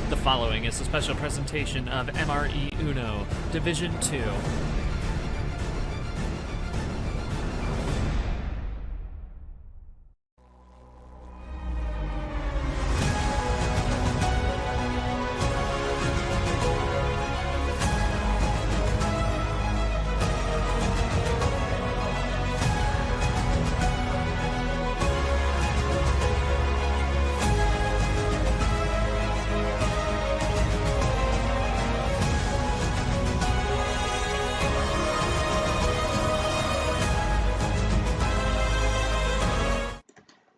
The following is a special presentation of MRE UNO, Division 2.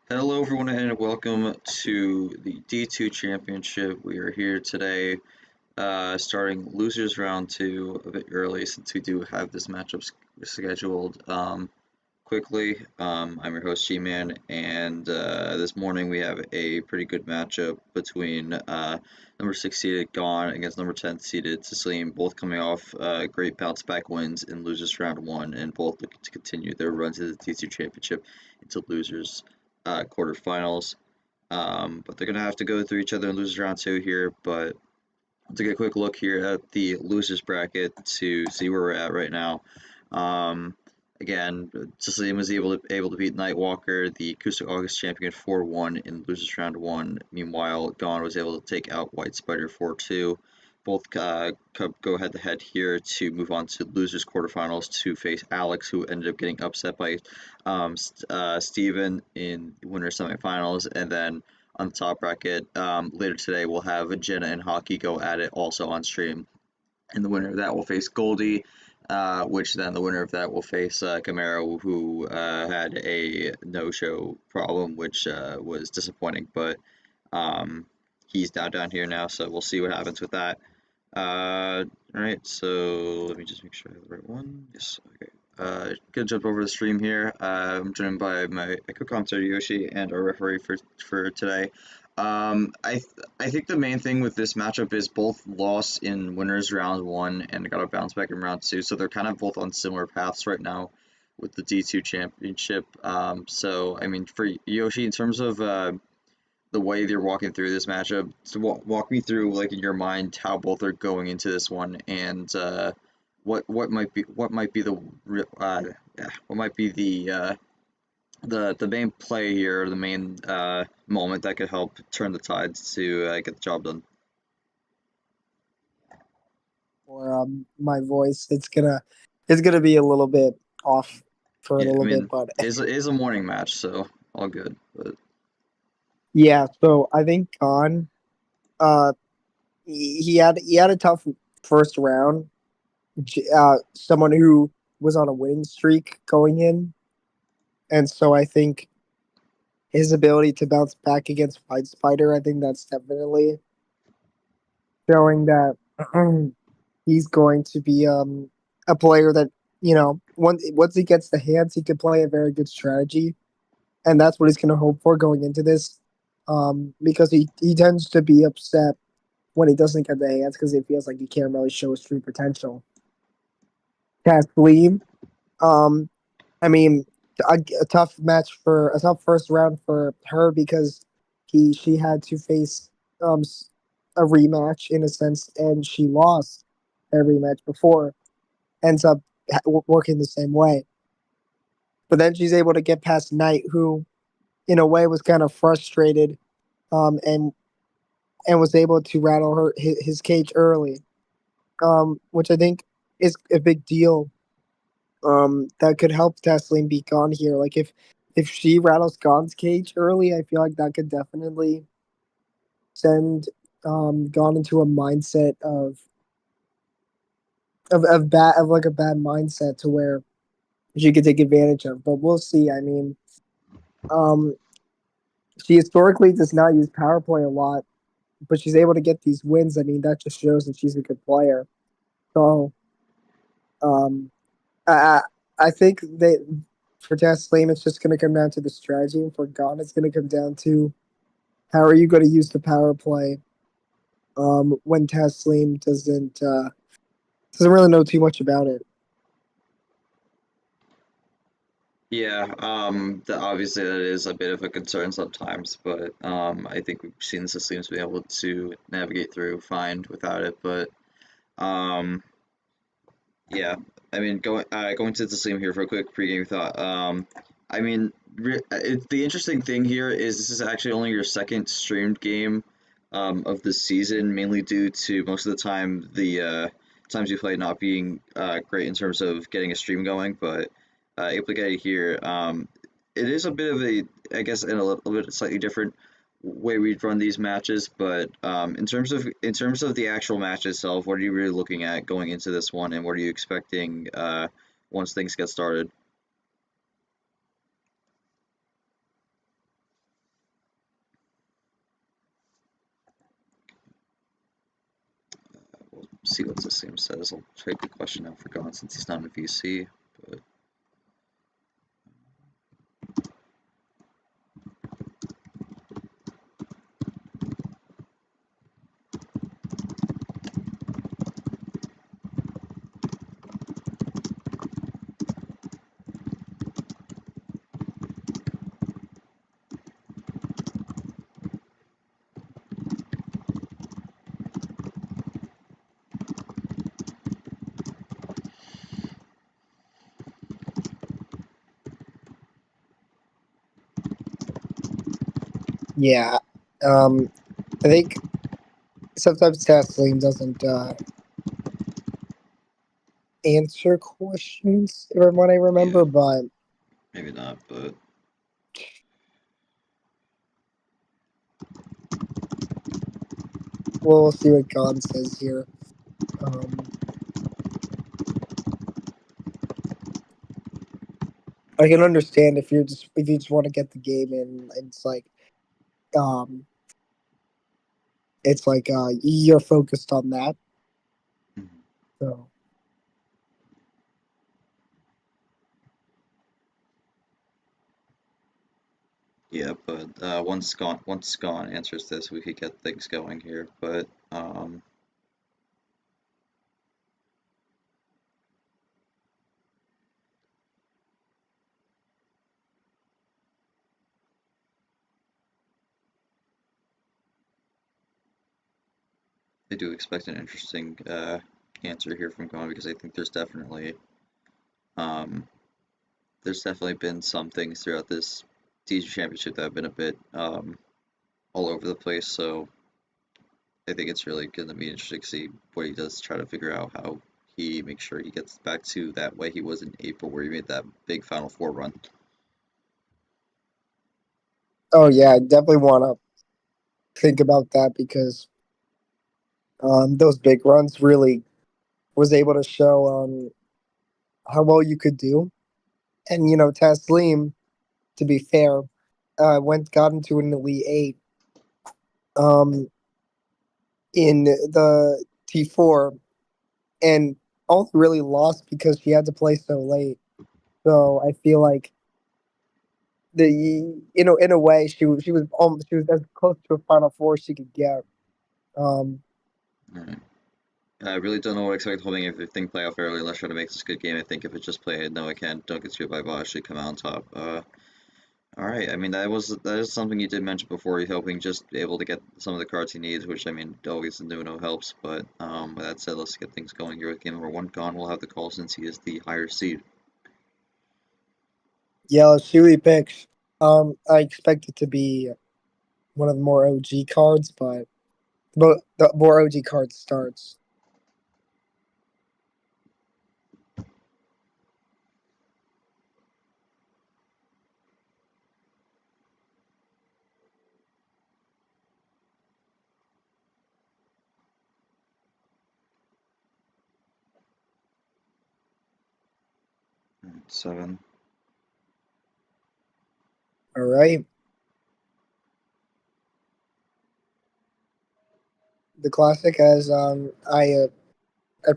Hello everyone and welcome to the D2 Championship. We are here today starting losers round 2 a bit early since we do have this matchup scheduled quickly. I'm your host G-Man, and this morning we have a pretty good matchup between number 6 seeded Gone against number 10 seeded Tasleem, both coming off great bounce back wins in losers round 1 and both looking to continue their run to the D2 Championship into losers quarterfinals. But they're going to have to go through each other in losers round 2 here. But to take a quick look here at the losers bracket to see where we're at right now. Again, Tasleem was able to beat Nightwalker, the Acoustic August champion, 4-1 in losers round 1. Meanwhile, Gone was able to take out White Spider 4-2. Both go head to head here to move on to losers quarterfinals to face Alex, who ended up getting upset by Steven in winner semifinals. And then on the top bracket, later today we'll have Jenna and Hockey go at it also on stream. And the winner of that will face Goldie, which then the winner of that will face Camaro, who had a no-show problem, which was disappointing. But he's down here now, so we'll see what happens with that. Alright, so let me just make sure I have the right one. Yes, okay. Gonna jump over the stream here. I'm joined by my co-commentator Yoshi and our referee for today. I think the main thing with this matchup is both lost in winners round 1 and got a bounce back in round 2, so they're kind of both on similar paths right now with the D2 championship. So I mean, for Yoshi, in terms of the way they're walking through this matchup, so walk me through, like, in your mind, how both are going into this one, and what might be the main play here, the main moment that could help turn the tides to get the job done. Or my voice, it's gonna be a little bit off for a little bit, but it is a morning match, so all good. But yeah, so I think Gone, he had a tough first round. Someone who was on a winning streak going in, and so I think his ability to bounce back against White Spider, I think that's definitely showing that he's going to be a player that, once he gets the hands, he can play a very good strategy, and that's what he's going to hope for going into this. Because he tends to be upset when he doesn't get the hands because he feels like he can't really show his true potential. Tasleem, I mean, a tough first round for her because she had to face a rematch in a sense, and she lost a rematch before. Ends up working the same way, but then she's able to get past Knight, who in a way was kind of frustrated, and was able to rattle his cage early, which I think is a big deal. That could help Tasleem be Gone here. Like if she rattles Gone's cage early, I feel like that could definitely send Gone into a mindset of a bad mindset to where she could take advantage of. But we'll see. I mean, she historically does not use power play a lot, but she's able to get these wins. I mean, that just shows that she's a good player. So, I think for Tasleem, it's just going to come down to the strategy, and for Gone, it's going to come down to how are you going to use the power play when Tasleem doesn't really know too much about it. Yeah, obviously that is a bit of a concern sometimes, but I think we've seen the systems be able to navigate through fine without it. But um, yeah, I mean, going to the Tasleem here for a quick pregame thought. I mean, the interesting thing here is this is actually only your second streamed game of the season, mainly due to most of the time the times you play not being great in terms of getting a stream going, but able to get it here. It is a bit of a, I guess, in a little bit slightly different way we'd run these matches, but in terms of the actual match itself, what are you really looking at going into this one, and what are you expecting once things get started? We'll see what the same says. I'll take the question out for Gon since he's not in VC, but Yeah. Um, I think sometimes Tasleem doesn't answer questions from what I yeah, remember, but maybe not, but we'll see what God says here. I can understand if you just want to get the game in. Um, it's like you're focused on that. mhm. So Yeah, but once Gon answers this, we could get things going here, but I do expect an interesting answer here from Gon because I think um, there's definitely been some things throughout this TG Championship that have been a bit all over the place. So I think it's really going to be interesting to see what he does to try to figure out how he makes sure he gets back to that way he was in April, where he made that big Final Four run. oh yeah, I definitely want to think about that because those big runs really was able to show how well you could do. And Tasleem, to be fair, got into an Elite Eight um, in the T4, and only really lost because she had to play so late. So I feel like in a way she was as close to a Final Four as she could get. Um, All right. I really don't know what to expect holding if the thing play out fairly. Let's try to make this a good game. I think if it just played, no, I can't. Don't get screwed by Bosch. Should come out on top. All right. I mean, that is something you did mention before. You're hoping just be able to get some of the cards he needs, which I mean, always the Nuno helps. But with that said, let's get things going here with game number one. Gon will have the call since he is the higher seed. yeah, let's see what he picks. I expect it to be one of the more OG cards, but the more OG card starts. 7. All right. The classic as I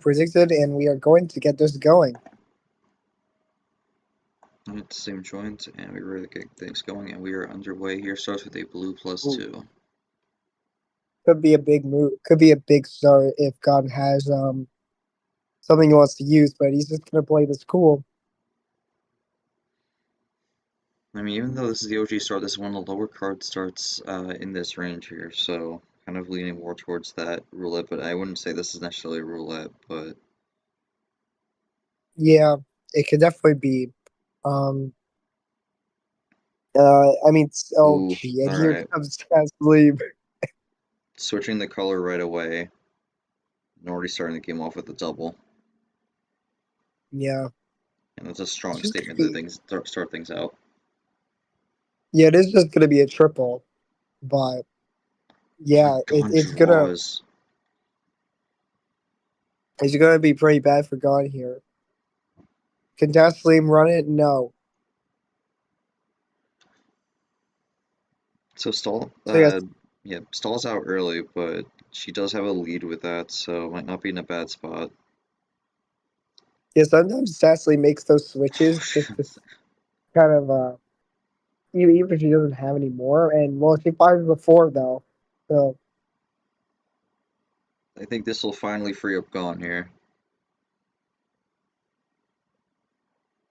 predicted, and we are going to get this going. Alright, same joint, and we really get things going, and we are underway here. Starts with a blue plus Ooh, 2. could be a big move. Could be a big start if God has something he wants to use, but he's just gonna play this cool. I mean, even though this is the OG start, this is one of the lower card starts in this range here, so kind of leaning more towards that roulette, but I wouldn't say this is necessarily roulette, but Yeah, it could definitely be. Um, I mean, oh ooh, gee, and here alright. comes Tasleem. Switching the color right away, and already starting the game off with a double, Yeah, and that's a it's strong just gonna statement to be. things start things out. Yeah, it is just gonna be a triple, but Oh, and yeah, Gone it's gonna draws. be pretty bad for God here. Can Tasleem run it? No. So Stall, So yes, yeah, Stall's out early, but she does have a lead with that, so might not be in a bad spot. yeah. Sometimes Tasleem makes those switches just to kind of even if she doesn't have any more. And well, she fired before though, so I think this will finally free up Gone here.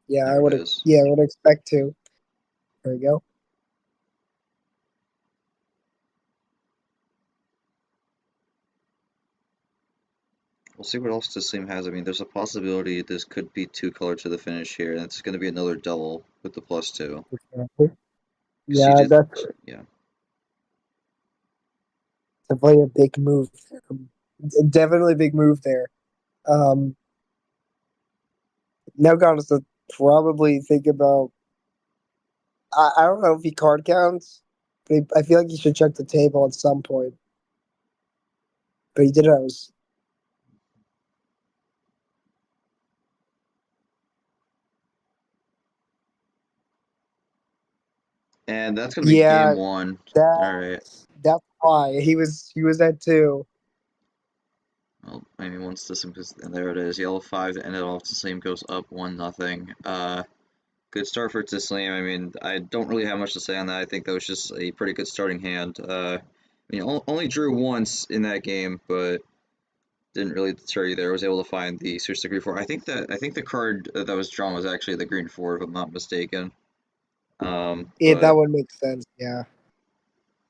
yeah, There it is. I would expect to. There we go. We'll see what else Tasleem has. I mean, there's a possibility this could be two color to the finish here, and it's going to be another double with the +2. Because she Yeah, did, that's yeah. definitely a big move. Definitely a big move there. Um, Now got us to probably think about. I don't know if he card counts, but I feel like he should check the table at some point. But he did it. And that's going to be game Yeah, one. All right. that's why he was at two. Well, I mean, once Tasleem goes, and there it is. Yellow 5 to end it off. Tasleem goes up 1-0. Good start for Tasleem. I mean, I don't really have much to say on that. I think that was just a pretty good starting hand. I mean, only drew once in that game, but didn't really deter you there. Was able to find the switch to green 4. I think the card that was drawn was actually the green 4, if I'm not mistaken. That But would make sense. Yeah.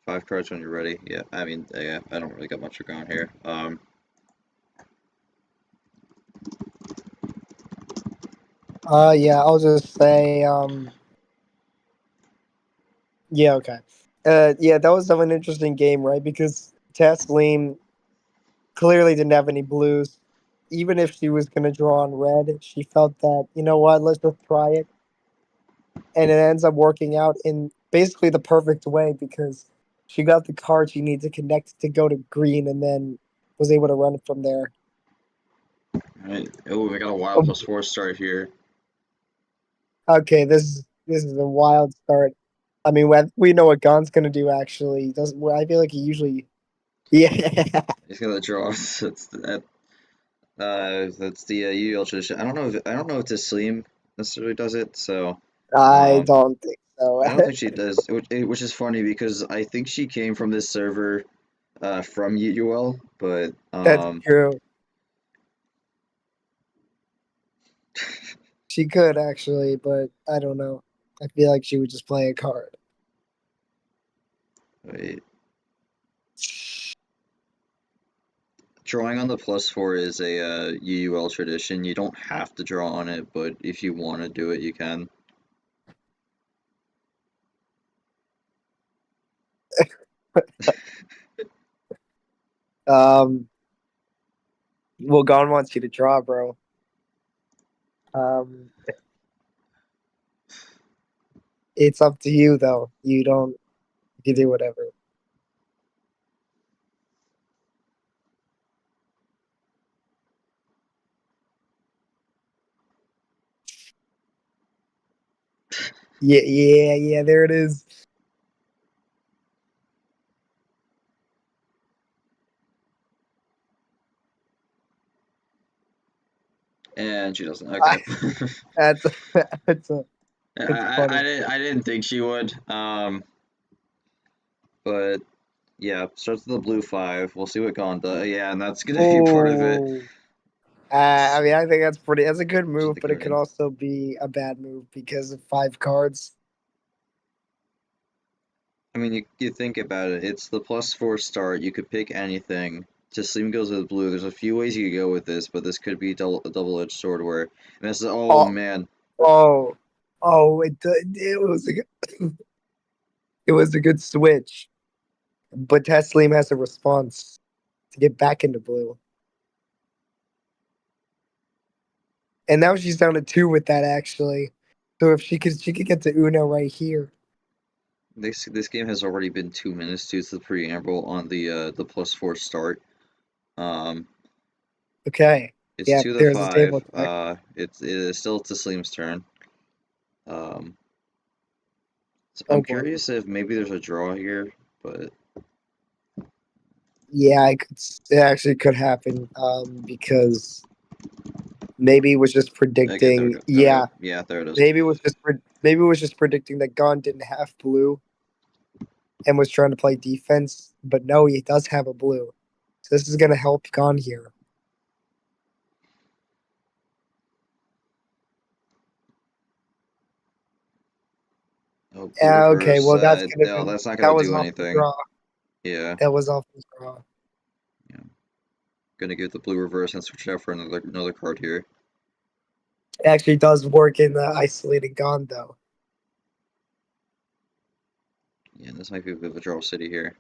5 cards when you're ready. Yeah, I mean, yeah, I don't really got much going here. Yeah. I'll just say. Yeah. Okay. Yeah. That was an interesting game, right? Because Taslim clearly didn't have any blues. Even if she was gonna draw on red, she felt that you know what, let's just try it, and it ends up working out in basically the perfect way because she got the card she needed to connect to go to green, and then was able to run it from there. right. Oh, we got a wild Oh, +4 start here. okay, this is a wild start. I mean, we know what Gon's gonna do. Actually, he doesn't I feel like he usually, yeah. He's gonna draw. That's the UL tradition. I don't know if Tasleem necessarily does it. So, I um, don't think so. I don't think she does, which is funny because I think she came from this server, from UL, but That's true. She could actually, but I don't know. I feel like she would just play a card. wait. Drawing on the +4 is a UUL tradition. You don't have to draw on it, but if you want to do it, you can. Um, well, Gon wants you to draw, bro. Um, it's up to you though. You don't. You can do whatever. Yeah, yeah, yeah. There it is. And she doesn't. Okay. That's that's a it's I funny. didn't think she would. But yeah, starts with the blue 5. We'll see what Gon does. Yeah, and that's gonna be part of it. Oh, I mean, I think that's pretty. That's a good Just move, the but it could green. also be a bad move because of five cards. I mean, you think about it. It's the +4 start. You could pick anything. Tasleem goes with blue. There's a few ways you could go with this, but this could be a double-edged sword where, and this is, oh Oh, man, oh, oh! It was a it was a good switch, but Tasleem has a response to get back into blue, and now she's down to 2 with that actually. So if she could get to Uno right here. this game has already been 2 minutes due to the preamble on the +4 start. Um, Okay, it's yeah, 2 to there's a 5. table check. It is still Tasleem's turn. Um, so Oh I'm boy, curious if maybe there's a draw here, but yeah, it actually could happen. Because maybe it was just okay, there we predicting. go. There we Yeah, go. Yeah, there it is. maybe it was just predicting that Gon didn't have blue and was trying to play defense. But no, he does have a blue, so this is gonna help Gon here. Oh, blue Okay, reverse. well No, that's not that gonna was do off the anything. draw. Yeah, That was off the draw. yeah. Gonna give the blue reverse and switch it out for another card here. It actually does work in the isolated Gon though. Yeah, this might be a bit of a draw city here.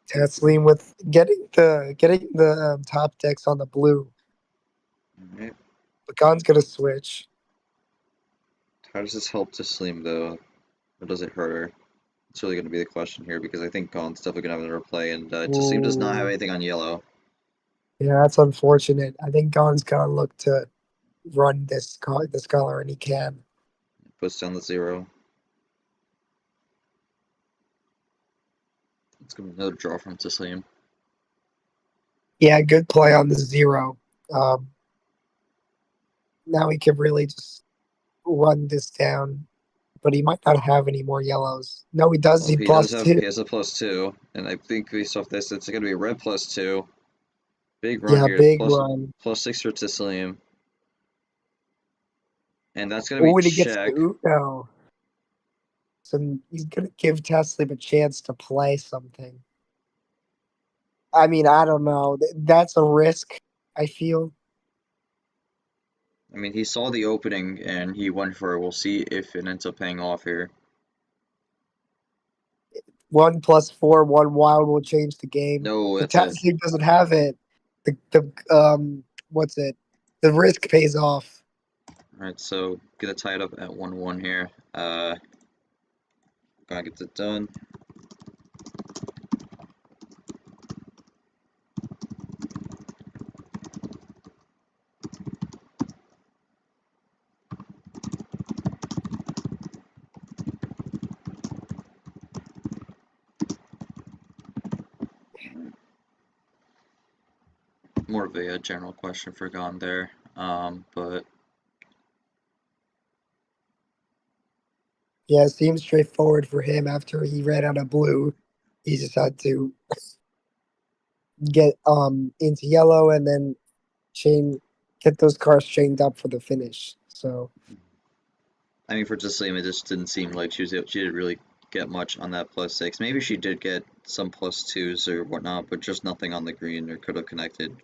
Tasleem with getting the top decks on the blue. Alright. But Gon's gonna switch. How does this help Tasleem though? Or does it hurt her? It's really gonna be the question here because I think Gon's definitely gonna have another play, and Tasleem does not have Ooh, anything on yellow. yeah, that's unfortunate. I think Gon's gonna look to run this color, and he can. Puts down the 0. It's gonna be another draw from Tasleem. Yeah, good play on the 0. Um, Now he can really just run this down, but he might not have any more yellows. No, he does. Well, He he does plus have, 2. he has a +2, and I think based off this, it's gonna be a red +2. Big run Yeah, here, big run. +6 for Tasleem. And that's gonna be Oh, and he gets check. to Uno. So he's gonna give Tesla a chance to play something. I mean, I don't know. That's a risk, I feel. I mean, he saw the opening and he went for it. We'll see if it ends up paying off here. 1+4, one wild will change the game. No, But that's it. Tesla doesn't have it. What's it? The risk pays off. Alright, so gonna tie it up at 1-1 here. Gotta get it done. More of a general question for Gon there. But Yeah, it seems straightforward for him after he ran out of blue. He just had to get into yellow and then chain get those cars chained up for the finish. So I mean, for Taslim, it just didn't seem like she didn't really get much on that +6. Maybe she did get some +2s or whatnot, but just nothing on the green or could have connected.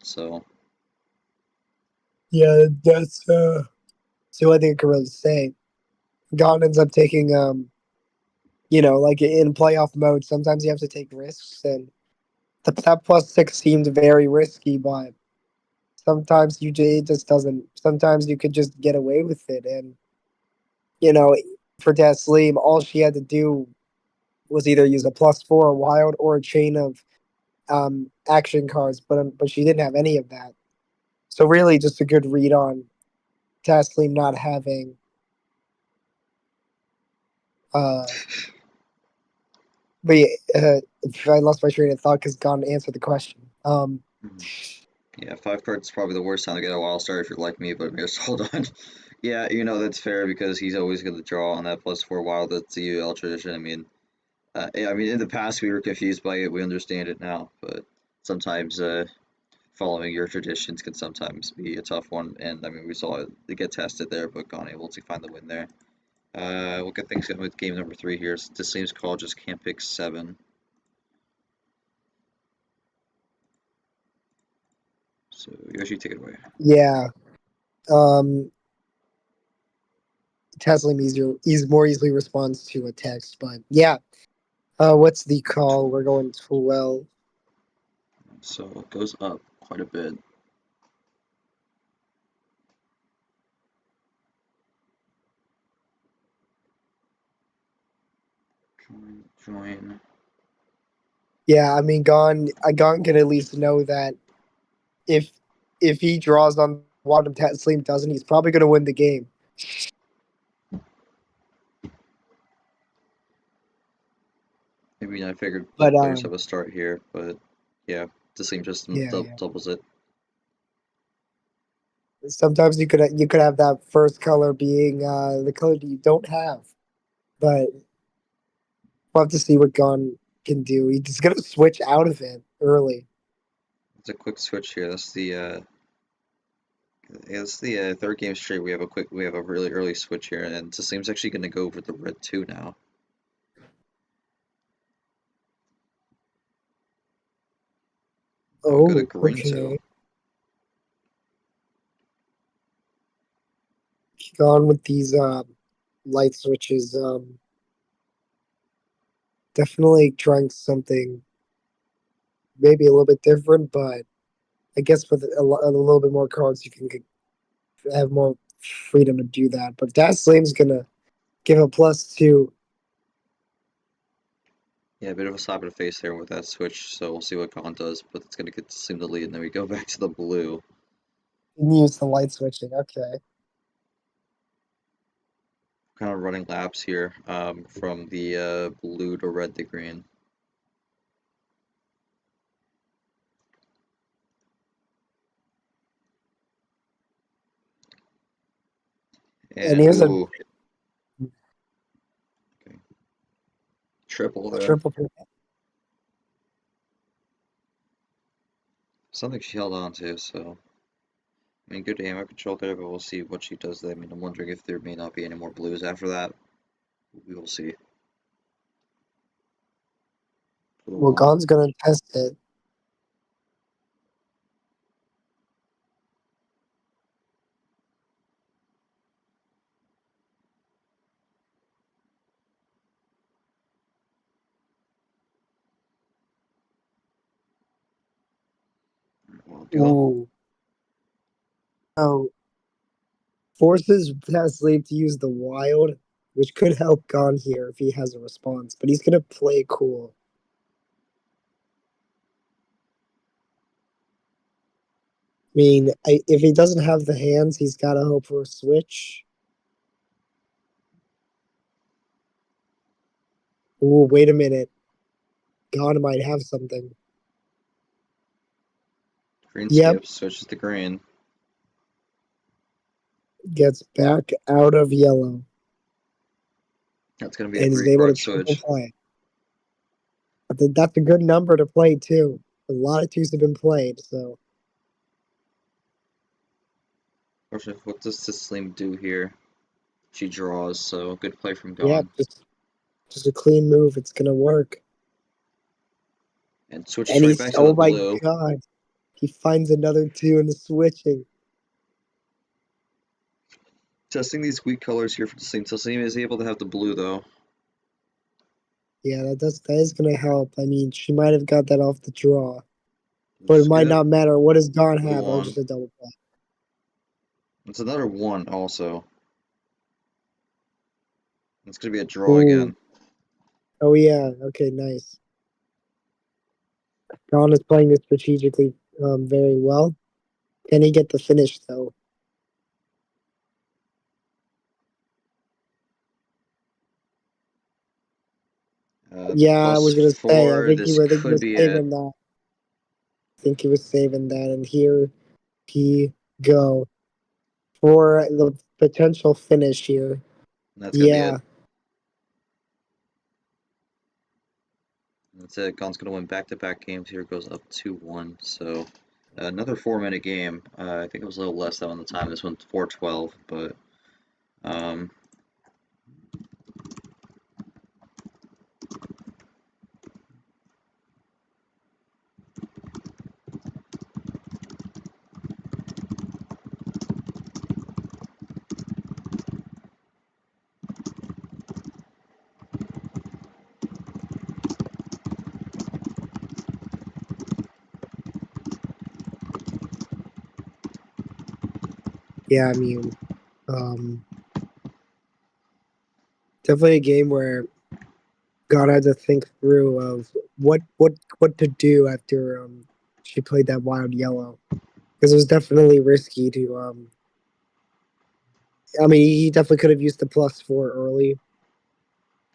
So yeah, that's so I think I can really say. God ends up taking like in playoff mode, sometimes you have to take risks and that +6 seemed very risky, but sometimes it just doesn't sometimes you could just get away with it and you know for Tasleem, all she had to do was either use a +4 wild or a chain of action cards, but she didn't have any of that. So really, just a good read on Tasleem not having. Uh, but yeah, I lost my train of thought because gone to answer the question. mhm. Yeah, 5 cards is probably the worst time to get a wild start if you're like me, but just hold on. Yeah, that's fair because he's always going to draw on that +4 wild. That's the UL tradition. I mean, in the past we were confused by it. We understand it now, but sometimes following your traditions can sometimes be a tough one, and I mean we saw it get tested there, but Gone able to find the win there. We'll get things going with game number 3 here. Tasleem's call just can't pick 7. So Yoshi, take it away. Yeah. Tasleem he's more easily responds to a text, but yeah. What's the call? We're going 12. So it goes up quite a bit. Join. Yeah, I mean, Gon can at least know that if he draws on one and Tasleem doesn't, he's probably going to win the game. Maybe I figured But both players have a start here, but yeah, Tasleem just yeah. doubles it. Sometimes you could have that first color being the color that you don't have, but we'll have to see what Gon can do. He's going to switch out of it early. It's a quick switch here. That's the third game straight. We have a really early switch here, and Tasleem's actually going to go for the red 2 now. Oh, go to green okay. 2. Gone with these light switches. Definitely trying something maybe a little bit different, but I guess with a little bit more cards, you can have more freedom to do that. But Tasleem's gonna give a +2. Yeah, a bit of a slap in the face there with that switch, so we'll see what Gon does, but it's going to get Tasleem the lead, and then we go back to the blue. Use the light switching. Okay. Kind of running laps here from the blue to red to green. And And here's a ooh, okay. Triple there. triple. Something she held on to, so I mean, good ammo control there, but we'll see what she does there. I mean, I'm wondering if there may not be any more blues after that. We will see. Blue Well, 1. Gon's gonna test it. Well, go. Ooh. Oh, forces Tasleem to use the wild, which could help Gon here if he has a response. But he's gonna play cool. I mean, if he doesn't have the hands, he's got to hope for a switch. Ooh, wait a minute. God might have something. Green Yep, skips, switches to green. gets back out of yellow That's going to be a and is able to 3-card triple switch. play. I think that's a good number to play too. A lot of twos have been played, so What does Tasleem do here? She draws, so good play from yeah, Gon. just a clean move. It's gonna work. And switches And right he's back to the oh my blue. god, he finds another two in the switching. Testing these weak colors here for Tasleem. Tasleem is able to have the blue, though. Yeah, that is gonna help. I mean, she might have got that off the draw, but it might Skip. not matter. What does Don Blue have? Oh, 1. just a double play. It's another 1 also. It's going to be a draw Ooh. again. Oh yeah. Okay, nice. Don is playing this strategically very well. Can he get the finish though? Yeah, I was gonna say. +4. This I think he could was be it. saving that. I think he was saving that, and here he go for the potential finish here. And that's going to be it. Yeah. That's it. Gon's gonna win back-to-back games here. Goes up 2-1. So another 4-minute game. I think it was a little less though on the time. This one's 4:12, but um, Yeah, I mean, um, definitely a game where God had to think through of what to do after she played that wild yellow, because it was definitely risky to I mean, he definitely could have used the +4 early,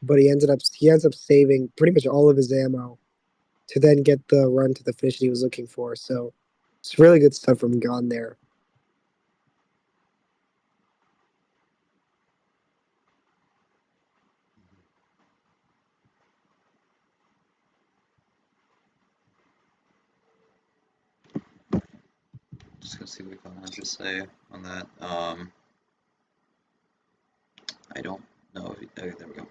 but he ends up saving pretty much all of his ammo to then get the run to the finish he was looking for. So it's really good stuff from Gon there. just gonna see what Gon has to say on that. I don't know. Okay, there we go.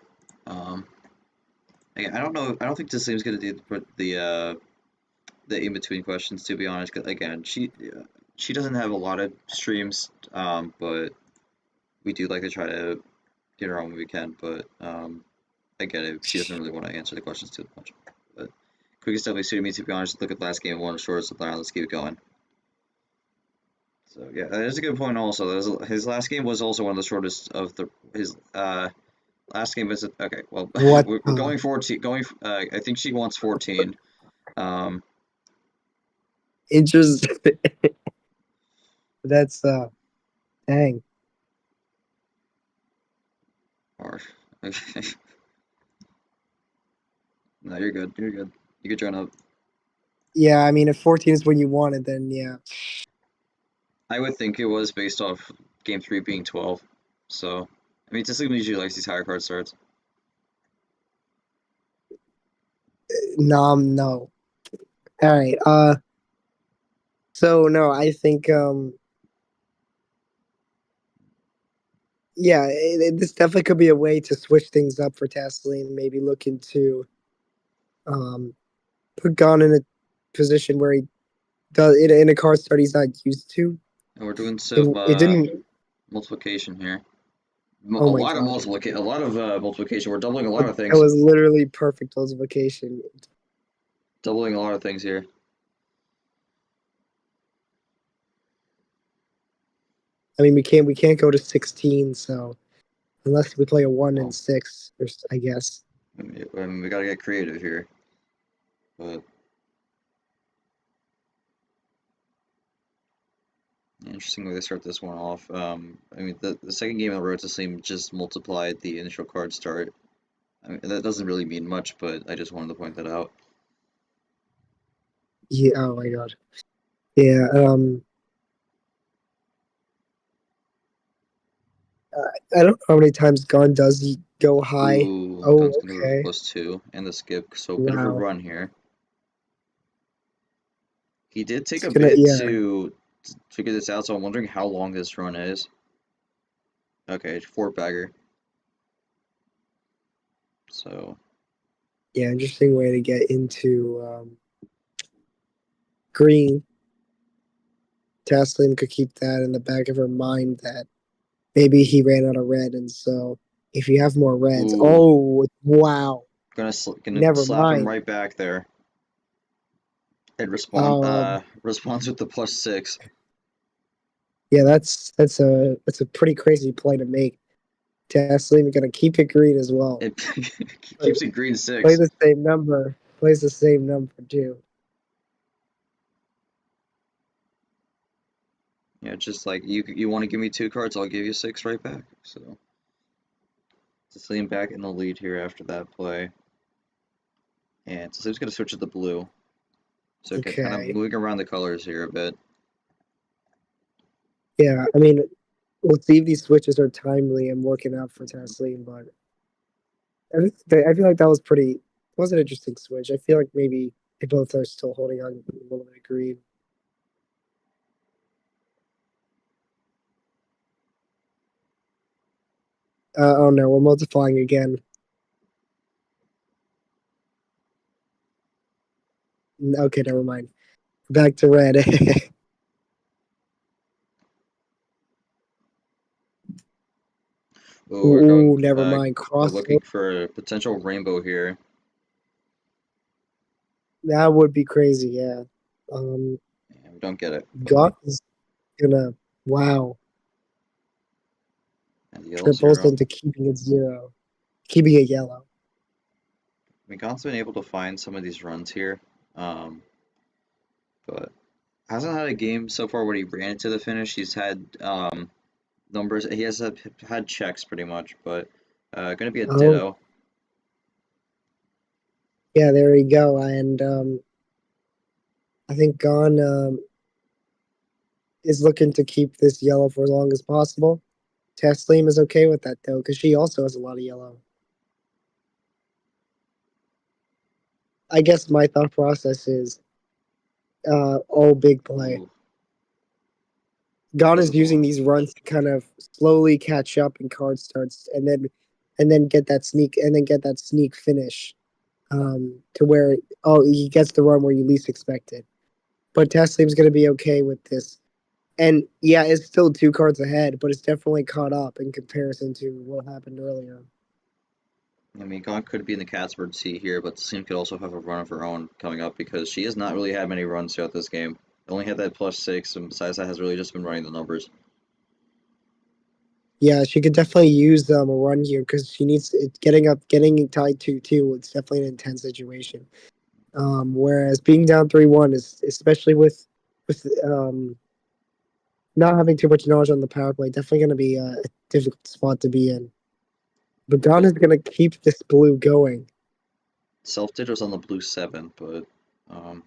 Again, I don't know. I don't think Tasleem's gonna do the in between questions, to be honest. 'Cause again, she doesn't have a lot of streams, but we do like to try to get her on when we can. But I get it. She doesn't really want to answer the questions too much. But quickest stuff suited me, to be honest. Look at last game, one of the shortest of the round. Let's keep it going. So yeah, that is a good point. Also, his last game was also one of the shortest of his last game was okay. Well, What? we're going 14. I think she wants 14. Um, Interesting. That's dang. or okay. No, you're good. You're good. You could join up. Yeah, I mean, if 14 is when you want it, then yeah. I would think it was based off game 3 being 12. So, I mean, Taslim usually likes these higher card starts. No. All right. So no, I think yeah, this definitely could be a way to switch things up for Taslim. Maybe look into um put Gon in a position where he does in a card start he's not used to. And we're doing It didn't. multiplication here. Oh my god, A lot of multiplication. We're doubling a lot of that things. was literally perfect multiplication. Doubling a lot of things here. I mean, we can't go to 16, so unless we play a 1 and Well, 6, I guess. I mean, we gotta get creative here. But interesting way to start this one off. I mean, the second game on the road to Steam just multiplied the initial card start. I mean, that doesn't really mean much, but I just wanted to point that out. Yeah. Oh my god. Yeah. I don't know how many times Gon does he go high. Ooh, Oh, Gun's gonna go for okay. +2 and the skip, so a bit of a Wow. run here. He did take It's a gonna. bit Yeah. to figure this out, so I'm wondering how long this run is. Okay, 4 bagger. So Yeah. Interesting way to get into green. Taslim could keep that in the back of her mind that maybe he ran out of red, and so if you have more reds, ooh, oh wow, gonna never slap him mind. right back there and Um, responds with the +6. yeah, that's a pretty crazy play to make. Taslim gonna keep it green as well. It Play, keeps it green play 6. the same number. Plays the same number too. Yeah, just like you want to give me 2 cards, I'll give you 6 right back. So Taslim back in the lead here after that play, and Taslim's gonna switch to the blue. So kind of Okay. moving around the colors here a bit. Yeah, I mean, we'll see if these switches are timely and working out for Taslim, but I feel like that was was an interesting switch. I feel like maybe they both are still holding on a little bit of green. Oh no, we're multiplying again. Okay, never mind. Back to red. Oh, Ooh, never mind. we're Cross. looking for a potential rainbow here. That would be crazy. Yeah. Um, Yeah, we don't get it. But, God is gonna. Wow. and the yellow Triples zero. into keeping it 0, keeping it yellow. I mean, Gon's been able to find some of these runs here, but hasn't had a game so far where he ran into the finish. He's had numbers. He has had checks pretty much, but gonna be a Oh, ditto. yeah, there we go. And I think Gon is looking to keep this yellow for as long as possible. Tasleem is okay with that though, because she also has a lot of yellow. I guess my thought process is all big play. Ooh, Gon is using possible. these runs to kind of slowly catch up in card starts, and then get that sneak finish to where he gets the run where you least expect it. But Taslim's going to be okay with this. And yeah, it's still 2 cards ahead, but it's definitely caught up in comparison to what happened earlier. I mean, Gon could be in the cat's bird seat here, but Tasleem could also have a run of her own coming up because she has not really had many runs throughout this game. Only had that +6, and besides that, has really just been running the numbers. Yeah, she could definitely use a run here because she needs it, getting tied 2-2. It's definitely an intense situation. Whereas being down 3-1 is, especially with not having too much knowledge on the power play, definitely going to be a difficult spot to be in. But Gon is going to keep this blue going. Self-did was on the blue 7, but um,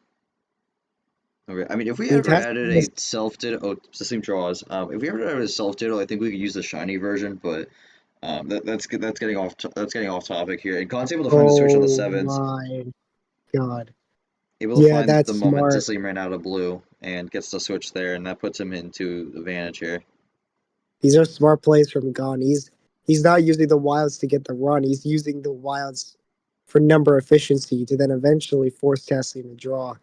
okay. I mean, if we I mean, ever Tess added a was, self-did, oh, Tasleem draws. If we ever added a self-did, I think we could use the shiny version, but that's getting off topic here. And Gon's able to find the switch on the oh sevens, my God. able to Yeah, find that's the moment smart. Tasleem ran out of blue and gets the switch there, and that puts him into advantage here. These are smart plays from Gon. He's not using the wilds to get the run. He's using the wilds for number efficiency to then eventually force Taslim to draw.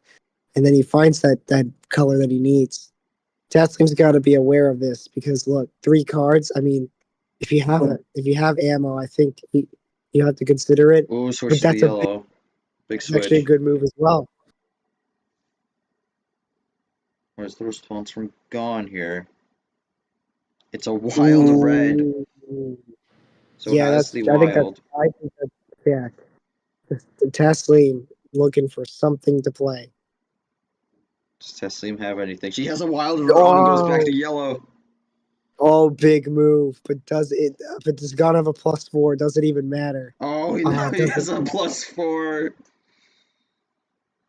And then he finds that color that he needs. Taslim's got to be aware of this because look, 3 cards. I mean, if you have ammo, I think you have to consider it. Ooh, switch But to the yellow. Big that's actually a switch. good move as well. Where's the response from Gon here? It's a wild red, Ooh, so it yeah, has the I wild. think that's yeah. Taslim looking for something to play. Does Tasleem have anything? She has a wild of her own and goes back to Oh, yellow. oh, big move. But does it? But does God have a +4? Does it even matter? Oh, now It he doesn't has a matter. +4.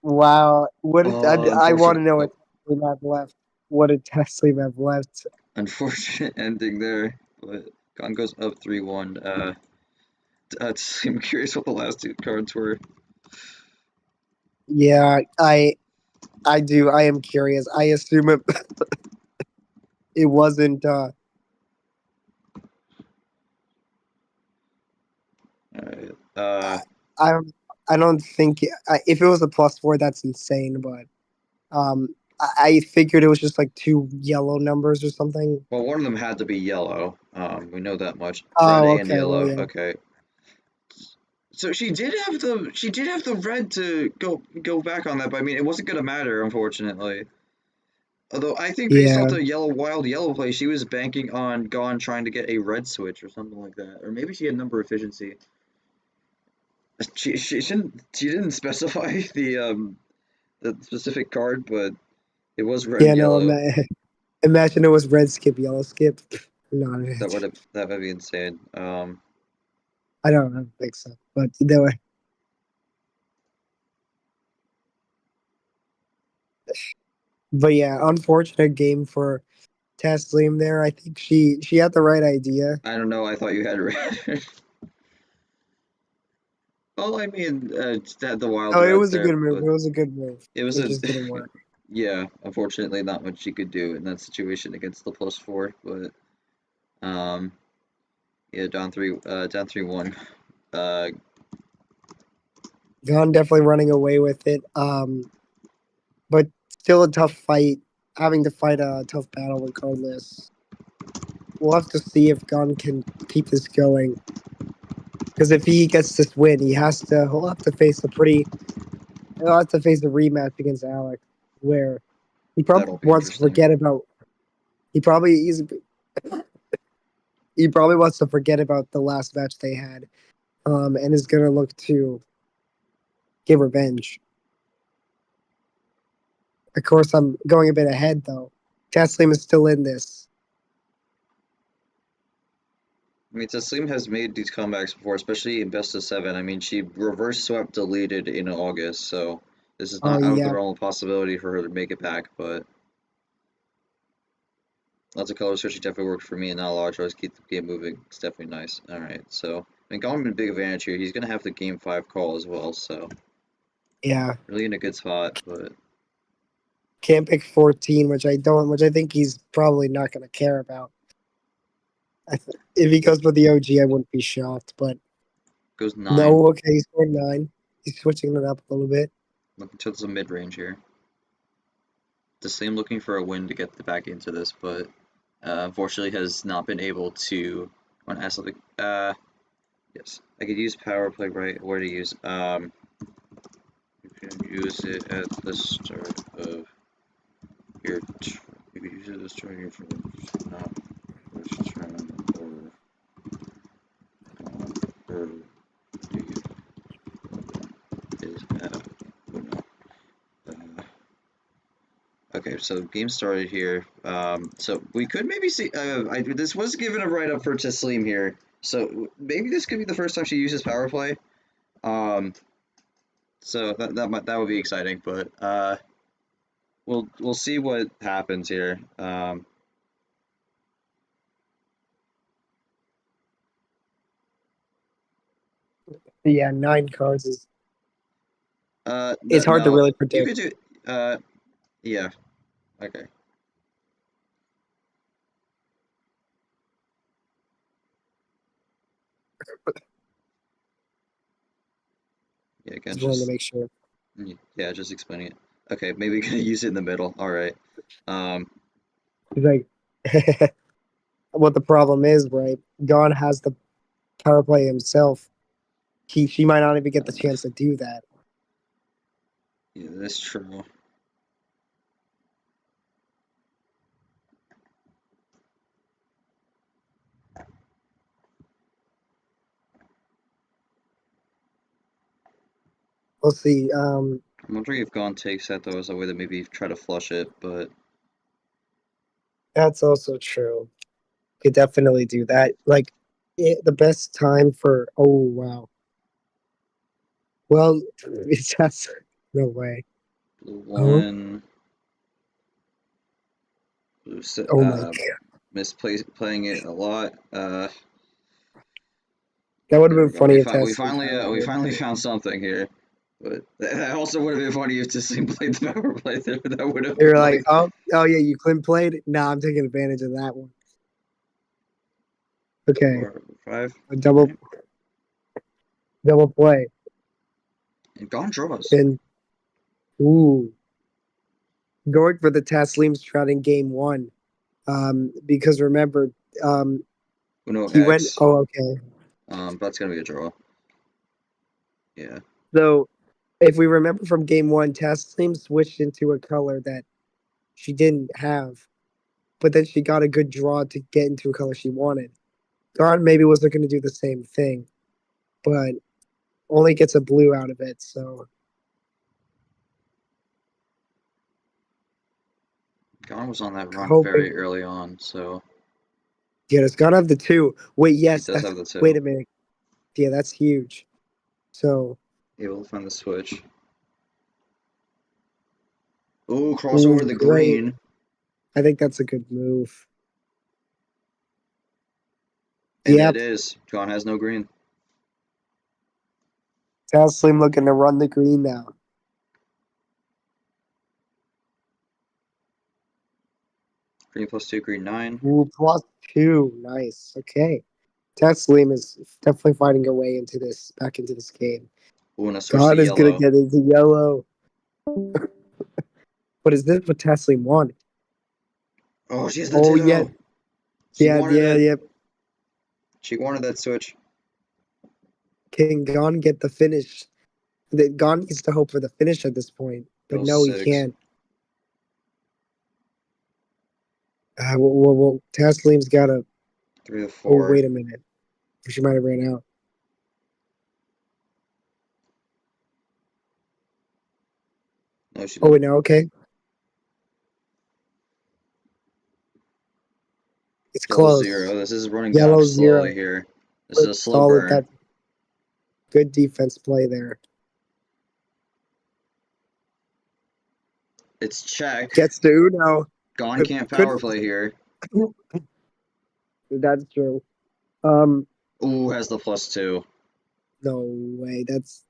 Wow. I want Unfortunate. to know Oh, what we have left. What did Tesla have left? unfortunate ending there. But Gon goes up 3-1. I'm curious what the last 2 cards were. Yeah, I do. I am curious. I assume it wasn't. Alright. I don't. I don't think if it was a +4, that's insane. But I figured it was just like 2 yellow numbers or something. Well, one of them had to be yellow. We know that much. Red Oh, and okay. Well, yellow. yeah. Okay. So she did have the red to go back on that, but I mean it wasn't gonna matter, unfortunately. Although I think based off Yeah. the wild yellow play, she was banking on Gon trying to get a red switch or something like that, or maybe she had number efficiency. She didn't specify the specific card, but it was red and Yeah. No. yellow. Imagine it was red skip, yellow skip. No, That would be insane. I don't think so. But either way. But yeah, unfortunate game for Taslim there. I think she had the right idea. I don't know. I thought you had red. Well, I mean, just had the wild Oh, it drive was a there, good move. but It was a good move. it was It a just didn't work. yeah. Unfortunately, not much he could do in that situation against the +4. But um, yeah, down 3-1. Uh, Gon definitely running away with it. But still a tough fight. Having to fight a tough battle regardless. We'll have to see if Gon can keep this going. Because if he gets this win, he'll have to face he'll have to face a rematch against Alex, where he probably that'll be wants to interesting. forget about. He probably he's he probably wants to forget about the last match they had, and is gonna look to get revenge. Of course, I'm going a bit ahead though. Tasleem is still in this. I mean, Tasleem has made these comebacks before, especially in best of 7. I mean, she reverse swept deleted in August, so this is Oh not out of the yeah, realm of possibility for her to make it back. But lots of color switching definitely worked for me, and not a lot of tries to keep the game moving. It's definitely nice. All right, so I mean, Gollum a big advantage here. He's gonna have the game 5 call as well, so yeah. really in a good spot. But Can't pick 14, which I think he's probably not gonna care about. If he goes for the OG, I wouldn't be shocked. But goes 9. no, okay, he scored 9. He's switching it up a little bit. Looking towards the mid range here. Tasleem looking for a win to get the back into this, but unfortunately has not been able to. Want to ask something? Yes, I could use power play right. Where to use? You can use it at the start of your. You could use it at the start of your turn, not first turn or is at Uno. Okay, so game started here. So we could maybe see. This was given a write up for Tasleem here, so maybe this could be the first time she uses power play. Um, so that would be exciting, but we'll see what happens here. Yeah, 9 cards is it's hard to No, really you predict. could do. Yeah, okay. Yeah, again, Just wanted to make sure. yeah, just explaining it. Okay, maybe we can use it in the middle. All right. Um, He's like, what the problem is, right? Gon has the power play himself. She might not even get the chance to do that. yeah, that's true. We'll see. I'm wondering if Gon takes that though as a way to maybe try to flush it, but That's also true. Could definitely do that. Like the best time for. Oh wow. Well, it's just no way. blue Oh, one, blue oh my god. playing it a lot. That would have There we been go. funny if We Taslim. finally found something here. But that also would have been funny if Tasleem played the power play there. That would have They were been like, like, oh yeah, you Clint played. Nah, I'm taking advantage of that one. Okay, 4, 5. a All double right. double play. And Gon draws. And ooh, going for the Taslim strat in game 1. Because remember, um, Uno he went. X. Oh, okay. That's gonna be a draw. Yeah. So if we remember from game 1, Taslim switched into a color that she didn't have, but then she got a good draw to get into a color she wanted. God maybe was looking to do the same thing, but only gets a blue out of it. So Gon was on that run hoping, very early on, so yeah, it's gotta have the 2. Wait, he yes, does have the wait 2. a minute. Yeah, that's huge. So, Able to find the switch. Ooh, cross ooh, over the great. green. I think that's a good move. And it Yep. is. Gon has no green. Tasleem looking to run the green now. Green +2, green 9. Ooh, +2. Nice. Okay. Tasleem is definitely finding her way back into this game. Una switch to God is gonna yellow. get into yellow. But is this what Tasleem wanted? Oh, she has the Oh ditto. yeah, She yeah, wanted yeah, it. yeah. She wanted that switch. Can Gon get the finish? Gon needs to hope for the finish at this point, but Bill no, he 6. can't. Well, Tasleem's got to. 3 to Oh, 4. wait a minute. She might have ran out. No, she Oh, didn't. wait, no, okay. It's Yellow close. 0. This is running down Yellow slowly 0. here. This is a slow Solid. burn. That's good defense play there. It's check. Gets to Uno. Gon can't Good. power play here. That's true. Ooh, has the +2. No way. That's.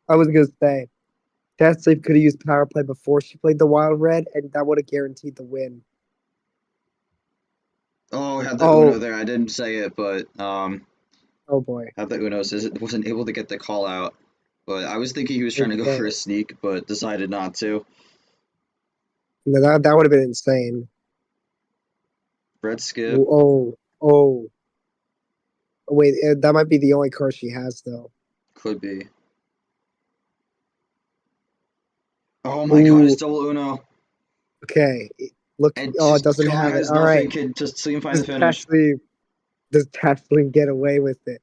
I was gonna say. Tasleem could have used power play before she played the Wild Red, and that would have guaranteed the win. Oh, had the Uno Oh, there. I didn't say it, but oh boy. had the Uno. Wasn't able to get the call out. But I was thinking he was trying to go Okay. for a sneak, but decided not to. No, that would have been insane. Red skip. Oh. Wait, that might be the only card she has, though. Could be. Oh my god, it's Ooh, double Uno. okay. Look, And oh, it just doesn't Gon have it. has All nothing. right. Can just see him find Does the finish. Tasleem get away with it?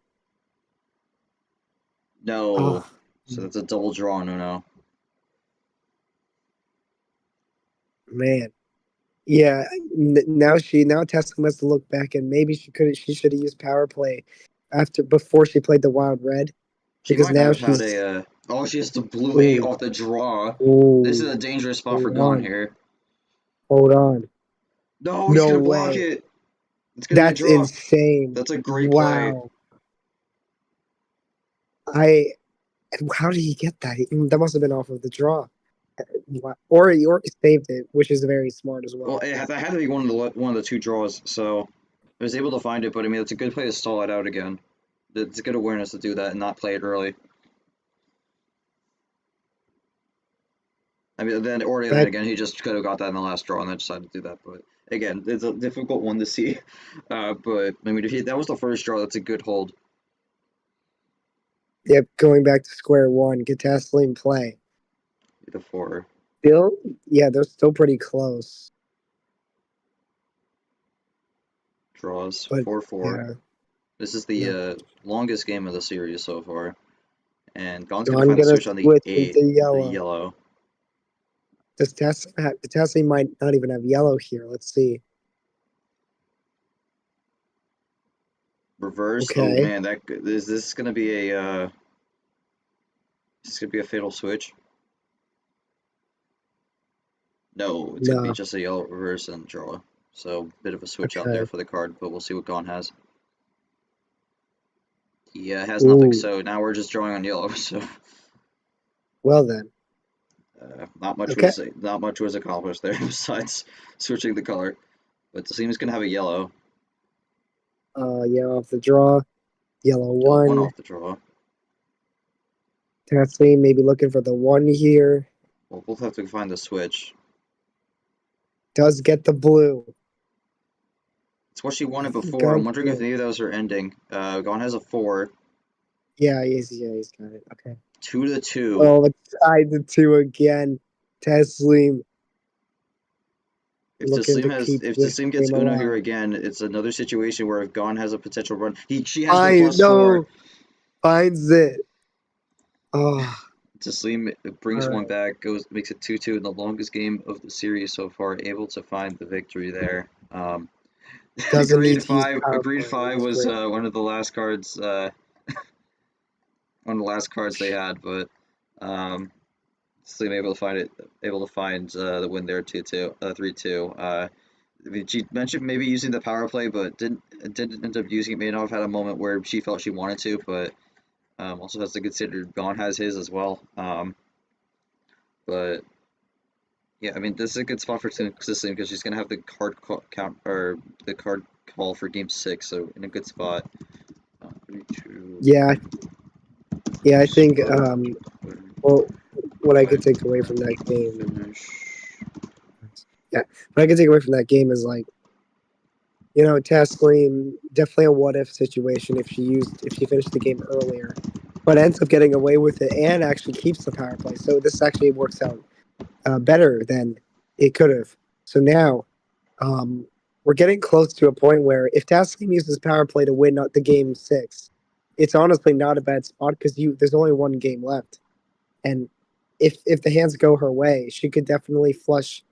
No. Oh, So that's a double draw on Uno. man. Yeah. Now Tasleem has to look back, and maybe she should have used power play before she played the Wild Red, She because might not now have had she's. a. Oh, she has the blue 8 Ooh, off the draw. This is ooh. a dangerous spot for Hold Gon on. here. Hold on. No, he's No gonna block way. it. It's gonna be a That's draw. insane. That's a great play. Wow. I. How did he get that? That must have been off of the draw. Or he saved it, which is very smart as Well, well. that had to be one of the two draws. So I was able to find it, but I mean, it's a good play to stall it out again. It's good awareness to do that and not play it early. I mean, then That again, he just could have got that in the last draw and then decided to do that. But again, it's a difficult one to see. But I mean, if that was the first draw, that's a good hold. Yep, going back to square one. Get Tasleem play. The 4 Still, yeah, they're still pretty close. draws, But 4-4. yeah, This is no. the longest game of the series so far. And Gon's gonna John find the gonna switch on the switch 8, into the yellow. yellow. Tasleem might not even have yellow here. Let's see. Reverse. Oh Okay. man, is this gonna be a this could be a fatal switch. No, it's gonna be No. just a yellow reverse and draw. So bit of a switch out there Okay. for the card, but we'll see what Gon has. He has nothing, Ooh. so now we're just drawing on yellow. So Well then. Okay. not much was accomplished there besides switching the color. But the team is gonna have a yellow. Yeah, off the draw. Yellow Yellow 1 one. off the draw. Tasleem maybe looking for the one here. We'll both have to find the switch. Does get the blue. It's what she wanted before. I'm Gun wondering if blue. maybe that was her ending. Gon has a 4. Yeah, he's got it. Okay. 2 to 2. Oh, it's tied to two again. Tasleem looking to keep If this Tasleem gets game Uno here alive. again, it's another situation where if Gon has a potential run, she has the I +4. no finds it. Oh, Tasleem brings all one right. back, makes it 2-2 in the longest game of the series so far, able to find the victory there. Doesn't need to use power Green play in 5 this was round. one of the last cards, one of the last cards they had, but Tasleem able to find the win there 2-2, 3-2. I mean, she mentioned maybe using the power play, but didn't end up using it. May not have had a moment where she felt she wanted to, but Also has to consider Gon has his as well. But yeah, I mean this is a good spot for Tasleem because she's gonna have the card count or the card call for game 6, so in a good spot. 3, 2, Yeah, yeah. I think start, well, what I could take away from that game, finish. yeah, what I could take away from that game is like, Tasleem definitely a what if situation if she finished the game earlier, but ends up getting away with it and actually keeps the power play. So this actually works out better than it could have. So now um, we're getting close to a point where if Tasleem uses power play to win the game 6, it's honestly not a bad spot because there's only one game left, and if the hands go her way, she could definitely flush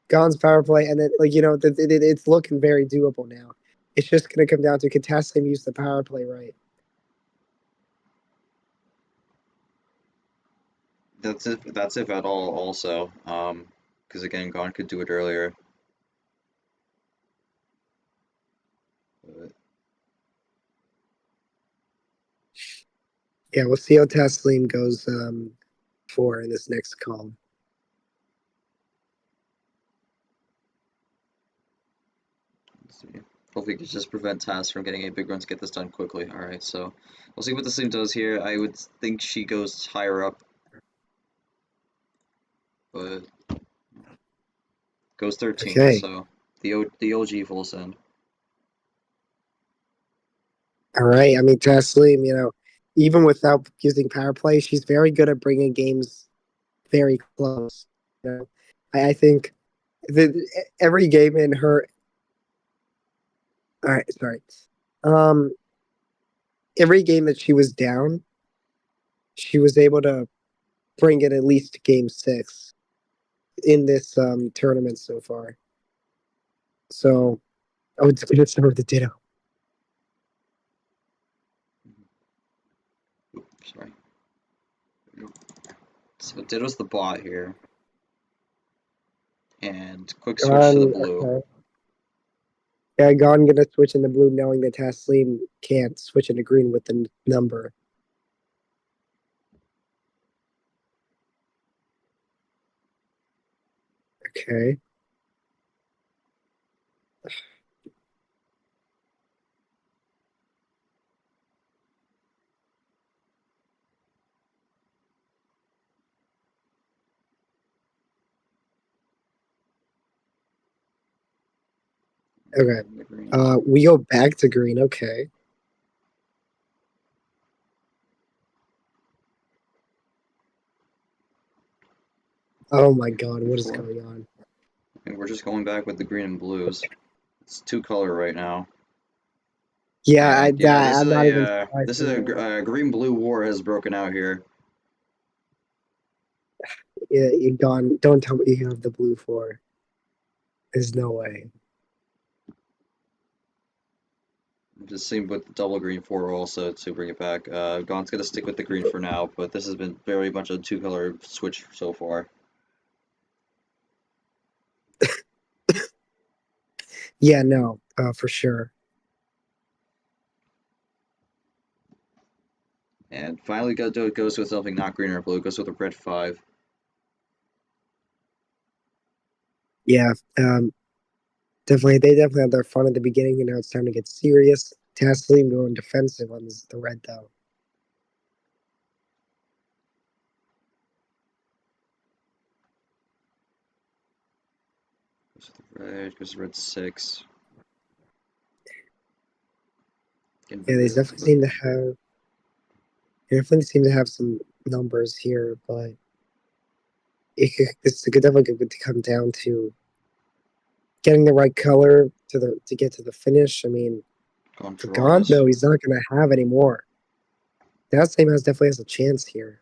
Gon's power play, and then it's looking very doable now. It's just going to come down to can Taslim use the power play right. That's if at all. Also, because again, Gon could do it earlier. But Yeah, we'll see how Taslim goes for in this next call. let's see. Hopefully, we can just prevent Taz from getting a big run to get this done quickly. All right, so we'll see what the team does here. I would think she goes higher up, but goes 13th. Okay. So the OG full send. All right. I mean, Taslim, even without using power play, she's very good at bringing games very close. I think that every game in her. All right, sorry. Um, every game that she was down, she was able to bring it at least to game 6 in this tournament so far. So, it's over the ditto. Oops, sorry. So Ditto's the bot here, and quick switch to the blue. Okay. Yeah, Gon gonna switch into blue, knowing that Taslim can't switch into green with the number. Okay. Okay. We go back to green. Okay. Oh my God, what is going on? And we're just going back with the green and blues. It's two color right now. Yeah, And yeah, I'm not even surprised this is a green blue war has broken out here. Yeah, Gon, don't tell me you have the blue for. There's no way. Just same with the double green 4 also to bring it back. Gon's gonna stick with the green for now, but this has been very much a two color switch so far. Yeah, no, for sure. And finally goes with something not green or blue, goes with a red 5. Yeah, they definitely had their fun at the beginning, and now it's time to get serious. Taslim going defensive on the red though. Goes with red 6. Yeah, they definitely seem to have some numbers here, but this could definitely come down to getting the right color to get to the finish. I mean, Gon for Gon, draws. though, he's not going to have any more. That same definitely has a chance here.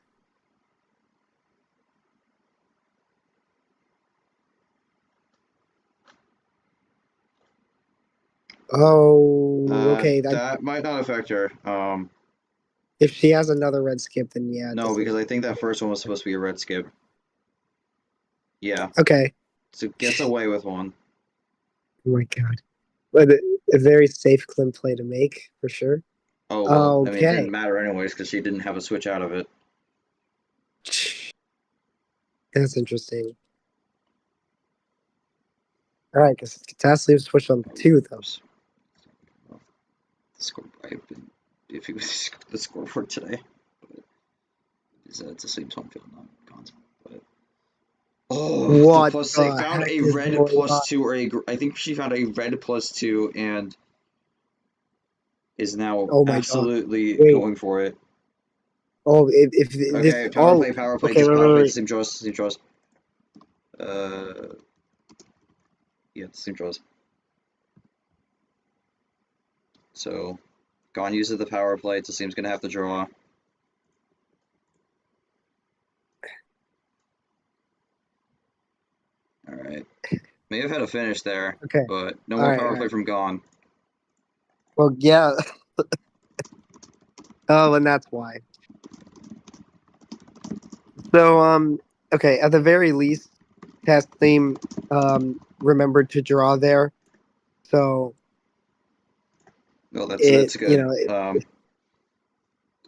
Oh, okay. That might not affect her. If she has another red skip, then yeah, it No, doesn't. because I think that first one was supposed to be a red skip. Yeah, Okay. so gets away with one. Oh my God. But a very safe Clint play to make for sure. Oh, well, I mean, it didn't Okay. matter anyways because she didn't have a switch out of it. That's interesting. All right, because Tasleem switched on 2, though. Oops. Well, the score, I've been if it was the scoreboard today, but it's the same home field, not Gons. But the What plus they the found heck a is red going on? +2 or I think she found a red +2 and is now Oh my god. absolutely Wait. going for it. Oh, if this. Okay, Oh, power play, okay. just Wait, power wait, play, wait. same draws, same draws. Uh, yeah, same draws. So, Gon uses the power play. Tasleem's gonna have to draw. All right, may have had a finish there, Okay. but no All more right. All power play right. from Gon. Well, yeah. Oh, and that's why. So, okay. At the very least, Tasleem remembered to draw there. So Well, that's it, good. it,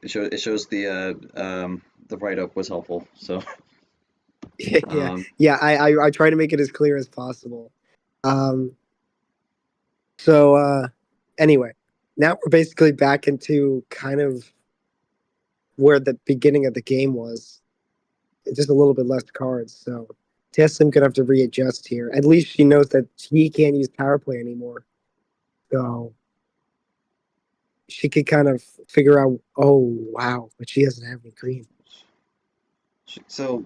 It shows the write up was helpful. So yeah, um, yeah. I try to make it as clear as possible. Um. So anyway, now we're basically back into kind of where the beginning of the game was. It's just a little bit less cards. So Taslim could have to readjust here. At least she knows that he can't use power play anymore. So she could kind of figure out, oh wow, but she doesn't have any green. so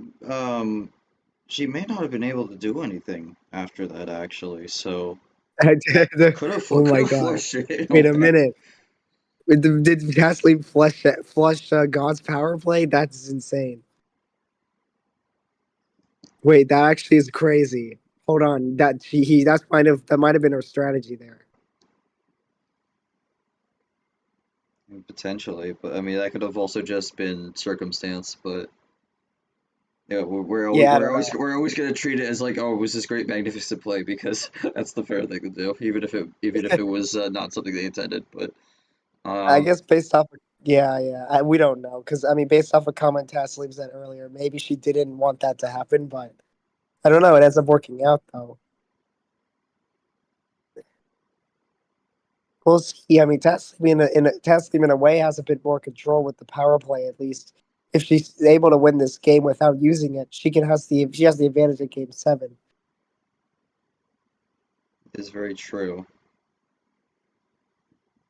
she may not have been able to do anything after that actually. So Oh could my have god. flushed it Wait a away. minute. Did Taslim flush God's power play? That's insane. Wait, that actually is crazy. Hold on, that might have been her strategy there. Potentially, but I mean that could have also just been circumstance. But yeah, Yeah, I don't know. we're always gonna treat it as like, oh, it was this great magnificent play because that's the fair thing to do, even if it was not something they intended. But I um, guess based off, we don't know because I mean, based off a comment Taslim said earlier, maybe she didn't want that to happen, but I don't know. It ends up working out though. We'll see. I mean, Taslim in a way has a bit more control with the power play at least. If she's able to win this game without using it, she has the advantage in game 7. is very true.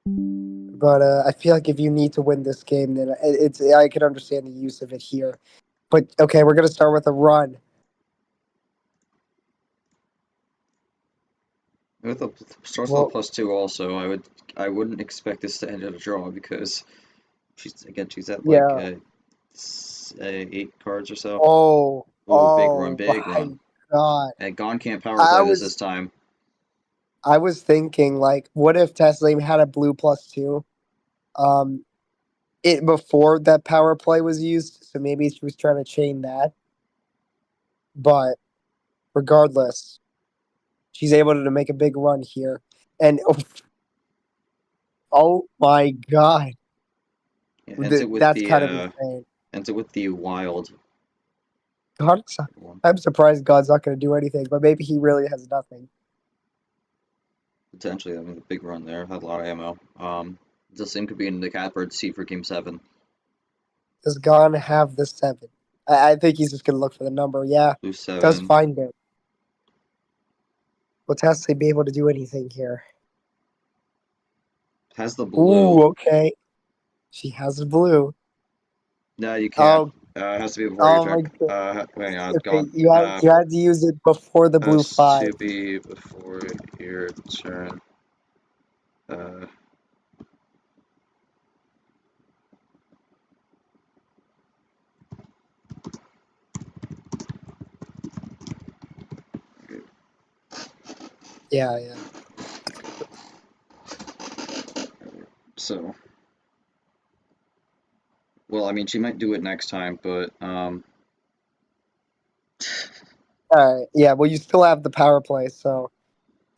But I feel like if you need to win this game, then I can understand the use of it here. But okay, we're gonna start with a run. With a starts with a Well, +2 also, I wouldn't expect this to end in a draw because she's at like yeah. 8 cards or so. Oh, Oh big my run. god! And Gon can't power I play this was time. I was thinking like, what if Taslim had a blue +2? Um, it before that power play was used, so maybe she was trying to chain that. But regardless, she's able to make a big run here, and oh my god, Yeah, ends it with that's the kind of insane. wild God, one. I'm surprised God's not going to do anything, but maybe he really has nothing. Potentially, I mean, the big run there had a lot of ammo. The same could be in the Catbird seat for Game 7. Does Gon have the 7? I think he's just going to look for the number. Yeah, Blue does 7 find it. Will Tesla be able to do anything here? has the blue. Ooh, okay. She has a blue. No, you can't. Oh, It has to be before your oh check. my god. Hang on, Okay, Gone. you had to use it before the blue Has 5. to be before your turn. Uh, Yeah, yeah. so, well, I mean, she might do it next time, but All right. Yeah, well, you still have the power play, so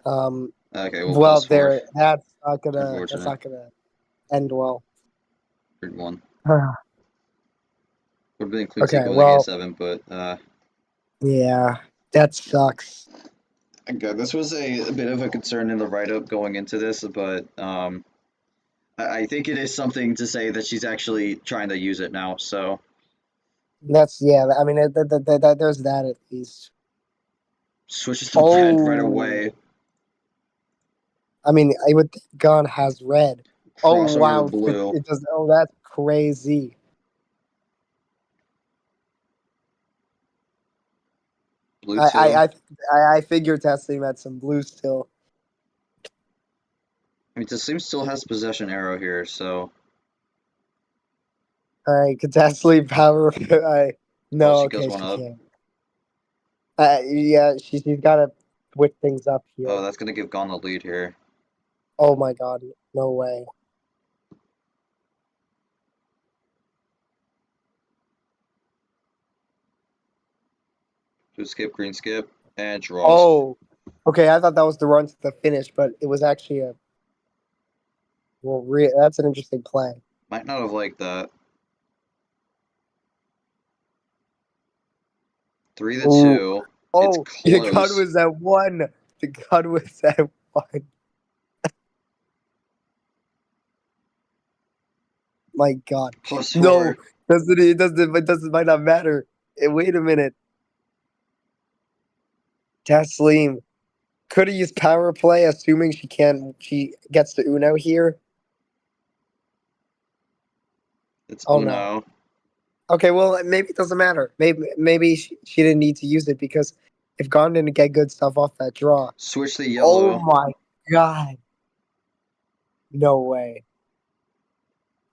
um okay, well, well +4. there that's not gonna Unfortunate. end well. 3-1. okay, Would have been clean sweep with a game well, 7, but yeah, that sucks. again, this was a bit of a concern in the write-up going into this, but I think it is something to say that she's actually trying to use it now. So That's yeah. I mean, there's that at least. switches to red right Oh, away. I mean, I would think Gon has red. Oh Crossover wow, to blue. it does. Oh, that's crazy. Blue I 2. I I figured Tasleem had some blue still. I mean, Tasleem still has possession arrow here, so All right, could Tasleem power? oh, No, she goes okay, one she up. can't. Yeah, she's got to switch things up Oh, here. that's gonna give Gon the lead here. Oh my god, no way. Blue skip, green skip, and draws. Oh, okay. I thought that was the run to the finish, but it was actually a well. That's an interesting play. Might not have liked that. 3 to Ooh, 2. It's oh, the gun close. was at one. The gun was at one. My God, +4. no, doesn't it? Doesn't it? Doesn't might not matter. Wait a minute, Tasleem could have used power play, assuming she can. She gets the Uno here. It's Oh no. Uno. Okay, well maybe it doesn't matter. Maybe she didn't need to use it because if Gon didn't get good stuff off that draw. Switch the Oh yellow. my God, no way.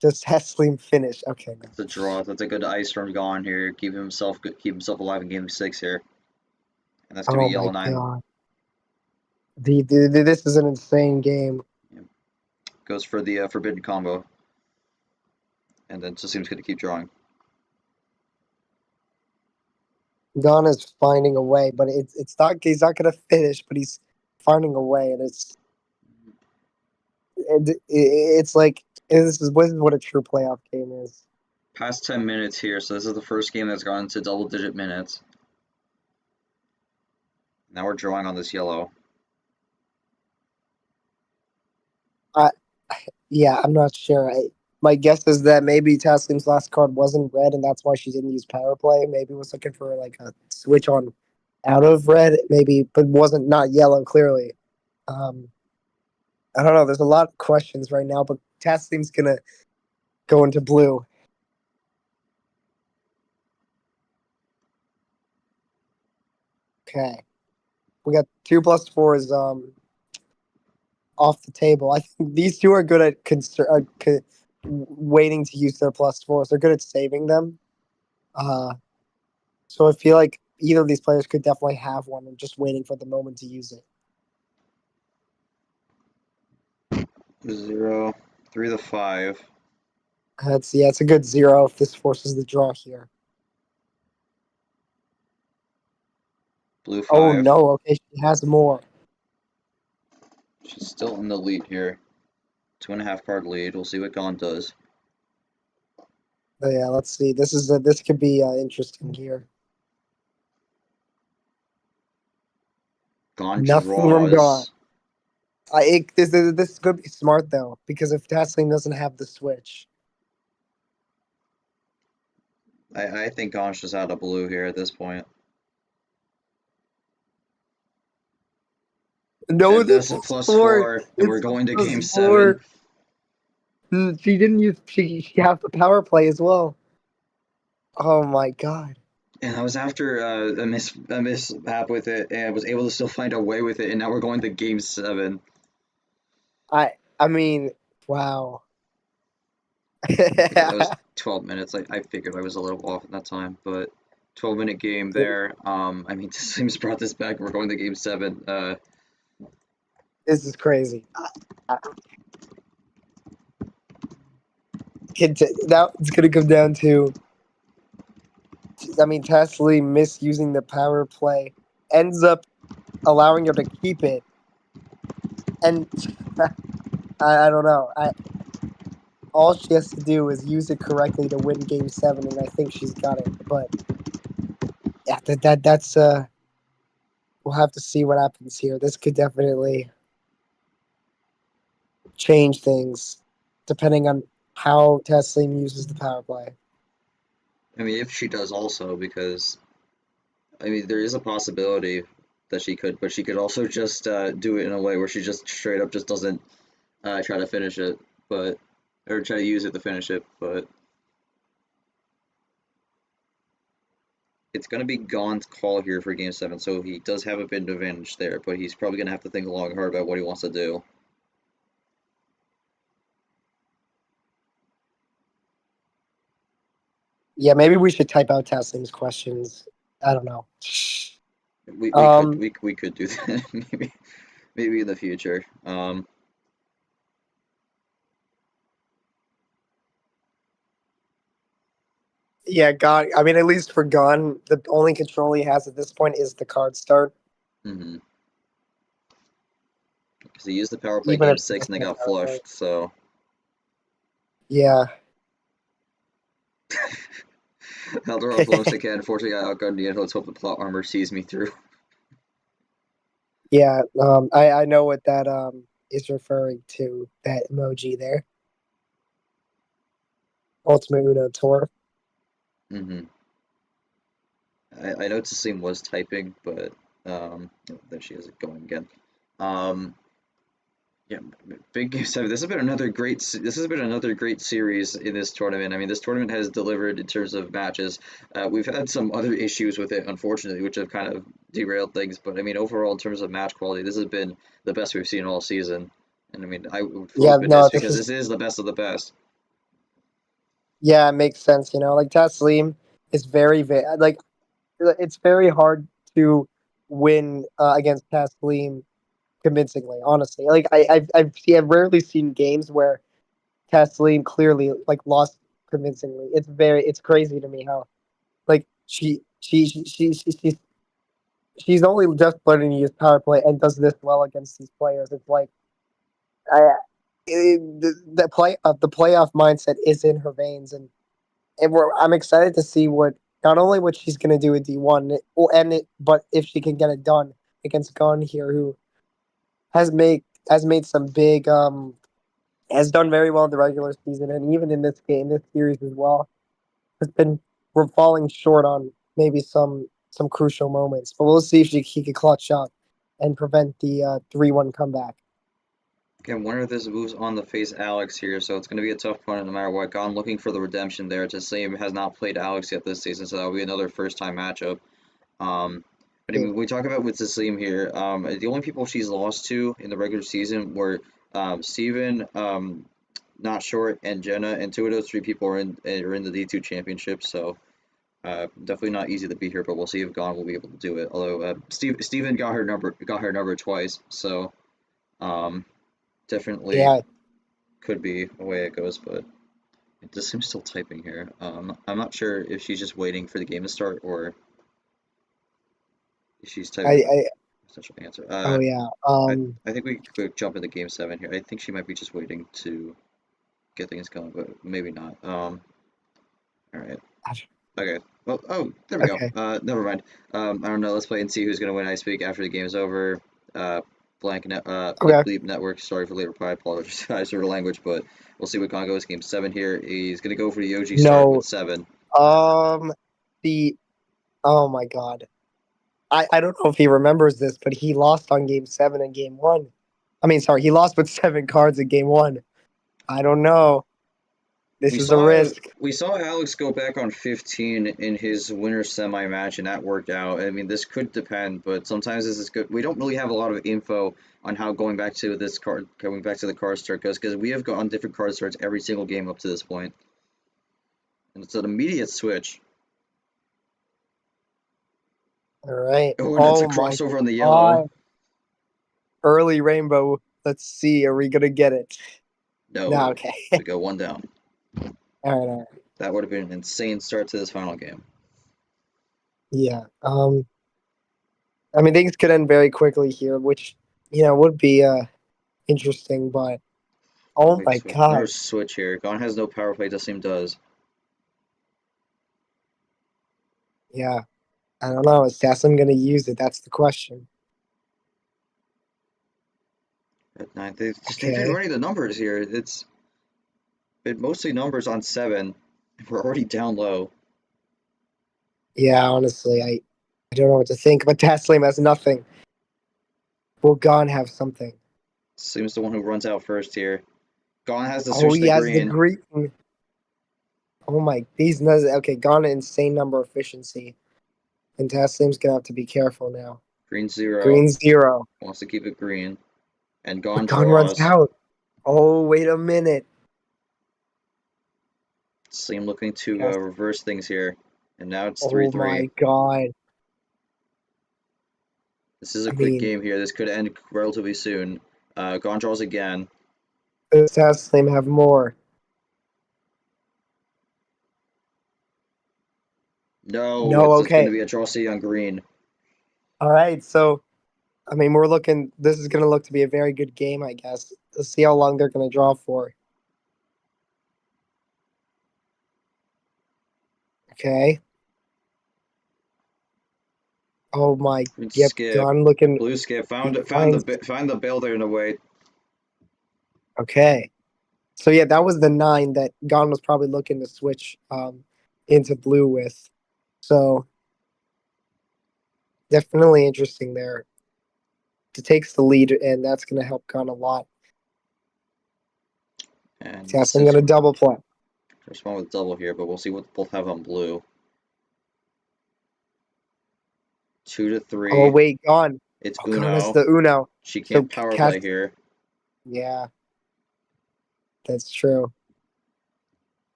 Does Tasleem finish? Okay, no. That's a draw. That's a good ice from Gon here. Keep himself alive in game 6 here. And that's gonna be Oh yellow my 9. God. This is an insane game. Yep. Goes for the forbidden combo. And then Tasleem's gonna keep drawing. Gon is finding a way, but it's not. He's not gonna finish, but he's finding a way, and it's like this is what a true playoff game is. Past 10 minutes here, so this is the first game that's gone to double-digit minutes. Now we're drawing on this yellow. Yeah, I'm not sure. My guess is that maybe Taslim's last card wasn't red, and that's why she didn't use power play. Maybe was looking for like a switch on out of red, maybe, but wasn't not yellow clearly. Um, I don't know. There's a lot of questions right now, but Taslim's gonna go into blue. Okay, we got 2+4 off the table. I think these two are good at waiting to use their +4s. They're good at saving them. So I feel like either of these players could definitely have one and just waiting for the moment to use it. 0, 3 to 5. It's a good 0 if this forces the draw here. Blue Oh 5. no, okay, she has more. She's still in the lead here. 2.5 card lead. We'll see what Gon does. But yeah, let's see. This could be interesting here. Gon Nothing from Gon. draws. This is gonna be smart though, because if Taslim doesn't have the switch, I think Gon's just out of blue here at this point. no, And this that's a is +4. +4, and we're It's going to game +4. 7. She didn't use. She has the power play as well. Oh my God. And I was after a mishap with it, and was able to still find a way with it, and now we're going to game 7. I mean, wow. That was 12 minutes. I figured I was a little off at that time, but 12-minute game there. I mean, Tasleem's brought this back. We're going to game 7. This is crazy. Now it's gonna come down to. I mean, Tasleem misusing the power play ends up allowing her to keep it, and I don't know. all she has to do is use it correctly to win Game 7, and I think she's got it. But yeah, that's we'll have to see what happens here. This could definitely change things depending on how Tasleem uses the power play. I mean, if she does also, because I mean, there is a possibility that she could, but she could also just do it in a way where she just straight up just doesn't try to finish it, but or try to use it to finish it. But it's going to be Gon's call here for Game 7, so he does have a bit of advantage there, but he's probably going to have to think long and hard about what he wants to do. Yeah, maybe we should type out Tasleem's questions. I don't know. We could do that maybe in the future. Yeah, God. I mean, at least for Gun, the only control he has at this point is the card start. Because he used the power play Even Game if 6 and they got flushed, so. Yeah. Held her off long as I can. Unfortunately, I got outgunned in the end. Let's hope the plot armor sees me through. Yeah. I know what that is referring to. That emoji there. Ultimate Uno Tour. I know Tasleem was typing, but there she is going again. Yeah, big Game 7. This has been another great. This has been another great series in this tournament. I mean, this tournament has delivered in terms of matches. We've had some other issues with it, unfortunately, which have kind of derailed things. But I mean, overall, in terms of match quality, this has been the best we've seen all season. And I mean, I would Yeah. hope it No. is because this is the best of the best. Yeah, it makes sense. Like Tasleem is like it's very hard to win against Tasleem convincingly. Honestly, like I've rarely seen games where Tasleem clearly like lost convincingly. It's crazy to me how like she's only just learning to use power play and does this well against these players. It's like I the playoff mindset is in her veins, and I'm excited to see what not only what she's gonna do at D1 but if she can get it done against Gunn here, who has made some big has done very well in the regular season and even in this series as well. We're falling short on maybe some crucial moments, but we'll see if he can clutch up and prevent the 3-1 comeback. Again, winner of this moves on to face Alex here, so it's going to be a tough opponent no matter what. Gone looking for the redemption there. Tasleem has not played Alex yet this season, so that'll be another first-time matchup. But I mean, we talk about with Tasleem here, the only people she's lost to in the regular season were Steven, Not Short, and Jenna, and two of those three people are in the D2 championship, so definitely not easy to beat here. But we'll see if Gone will be able to do it. Although Steven got her number twice, so definitely Yeah, could be the way it goes. But it just seems still typing here. I'm not sure if she's just waiting for the game to start or if she's typing I potential answer. oh yeah. I think we could jump into game 7 here. I think she might be just waiting to get things going, but maybe not. All right. Okay. Well, oh, there we go. Okay. Never mind. I don't know. Let's play and see who's gonna win. I speak after the game's over. Blank Okay. Bleep Network. Sorry for late reply. I apologize for the language, but we'll see what Gon goes. Game 7 here. He's gonna go for the OG start No. with 7. The oh my god. I don't know if he remembers this, but he lost on game 7 and game 1. I mean, sorry, he lost with 7 cards in game 1. I don't know. This is a risk. We saw Alex go back on 15 in his winner semi match, and that worked out. I mean, this could depend, but sometimes this is good. We don't really have a lot of info on how going back to the card start goes, because we have gone different card starts every single game up to this point, and it's an immediate switch. All right. Oh, and it's a crossover on the yellow. Early rainbow. Let's see. Are we gonna get it? No. Okay. We go one down. All right. That would have been an insane start to this final game. Yeah. I mean, things could end very quickly here, which would be interesting, but Oh Wait, my switch. Another god. switch here. Gon has no power play. Tasleem does. Yeah. I don't know. Is Taslim gonna use it? That's the question. At 9, they've been Okay. running the numbers here. It's been mostly numbers on 7. We're already down low. Yeah, honestly, I don't know what to think, but Taslim has nothing. Will Gon have something? Tasleem's the one who runs out first here. Gon has to Oh, switch he to has the green. green. Oh my, these nuts. Okay, Gon insane number efficiency, and Taslim's gonna have to be careful now. Green 0. Green 0, Wants to keep it green. And but Gon Gon runs draws. out. Oh, wait a minute. Tasleem looking to Tas- reverse things here. And now it's oh 3-3. my god. This is a I quick mean, game here. This could end relatively soon. Gon draws again. does Taslim have more? No, No. it's going Okay. to be a draw city on green. All right. So, I mean, we're looking. This is gonna look to be a very good game, I guess. Let's see how long they're gonna draw for. Okay. Oh my. Green Yep. skip. Gon looking. Blue skip. He Found finds. the builder in a way. Okay. So yeah, that was the 9 that Gon was probably looking to switch into blue with. So definitely interesting there. It takes the lead, and that's going to help Gon a lot. And Yes, this I'm is going to double play. there's one with double here, but we'll see what both have on blue. 2 to Oh 3. wait, Gon. It's Oh, Gon is Uno. the Uno. She So can't power play cast. here. Yeah, that's true.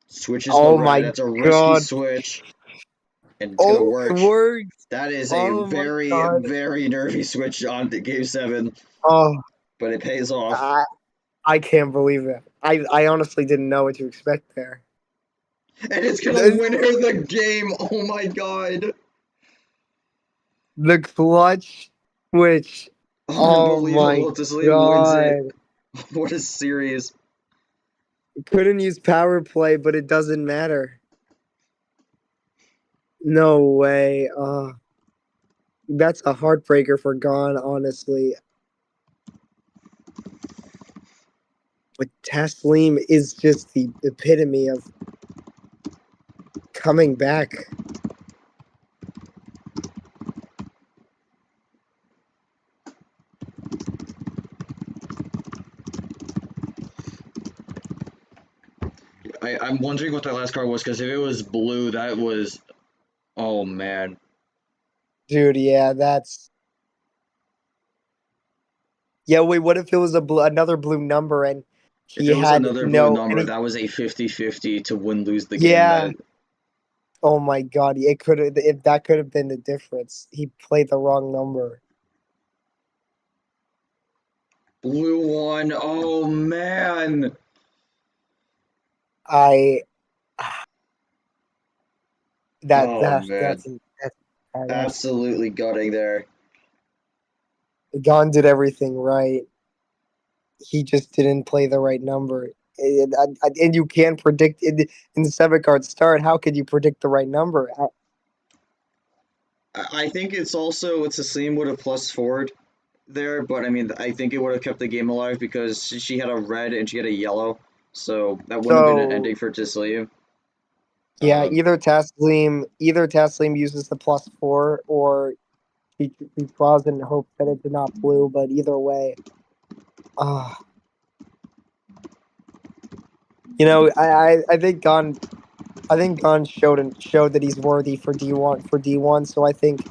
Switches the Oh red. my That's a risky god. switch. And it's gonna Oh, it work. works. That is a Oh my very, god. very nervy switch on to game 7. Oh, But it pays off. I can't believe it. I honestly didn't know what to expect there. And it's gonna win her the game. Oh my god. The clutch switch. Oh my Unbelievable. Tasleem wins it. god. What a series. Couldn't use power play, but it doesn't matter. No way. That's a heartbreaker for Gon, honestly. But Tasleem is just the epitome of coming back. I'm wondering what that last card was, because if it was blue, that was. Oh man. Dude, yeah, that's. Yeah, wait, what if it was another blue number and If he it was had another blue no number, any. that was a 50-50 to win-lose the game Yeah. then. Oh my god, it could have if that could have been the difference. He played the wrong number. Blue one. Oh man. I that Oh that man. that's badass. Absolutely gutting there. Gon did everything right. He just didn't play the right number. And you can't predict in the 7 card start. How could you predict the right number? I think it's also it's the same would have plus forward there, but I mean I think it would have kept the game alive because she had a red and she had a yellow, so that wouldn't have been an ending So for Tasleem. yeah, Um, either Tasleem uses the +4 or he draws in hope that it's not blue. But either way, uh, I think Gon showed that he's worthy for D1. So I think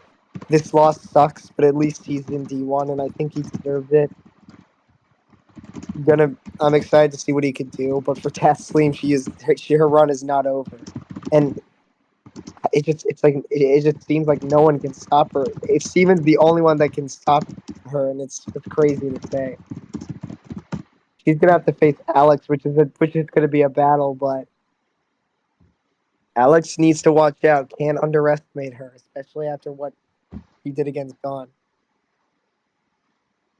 this loss sucks, but at least he's in D1, and I think he deserved it. I'm excited to see what he could do, but for Tasleem, her run is not over, and it just seems like no one can stop her. If Steven's the only one that can stop her, and it's crazy to say. She's gonna have to face Alex, which is gonna be a battle, but Alex needs to watch out. Can't underestimate her, especially after what he did against Gon.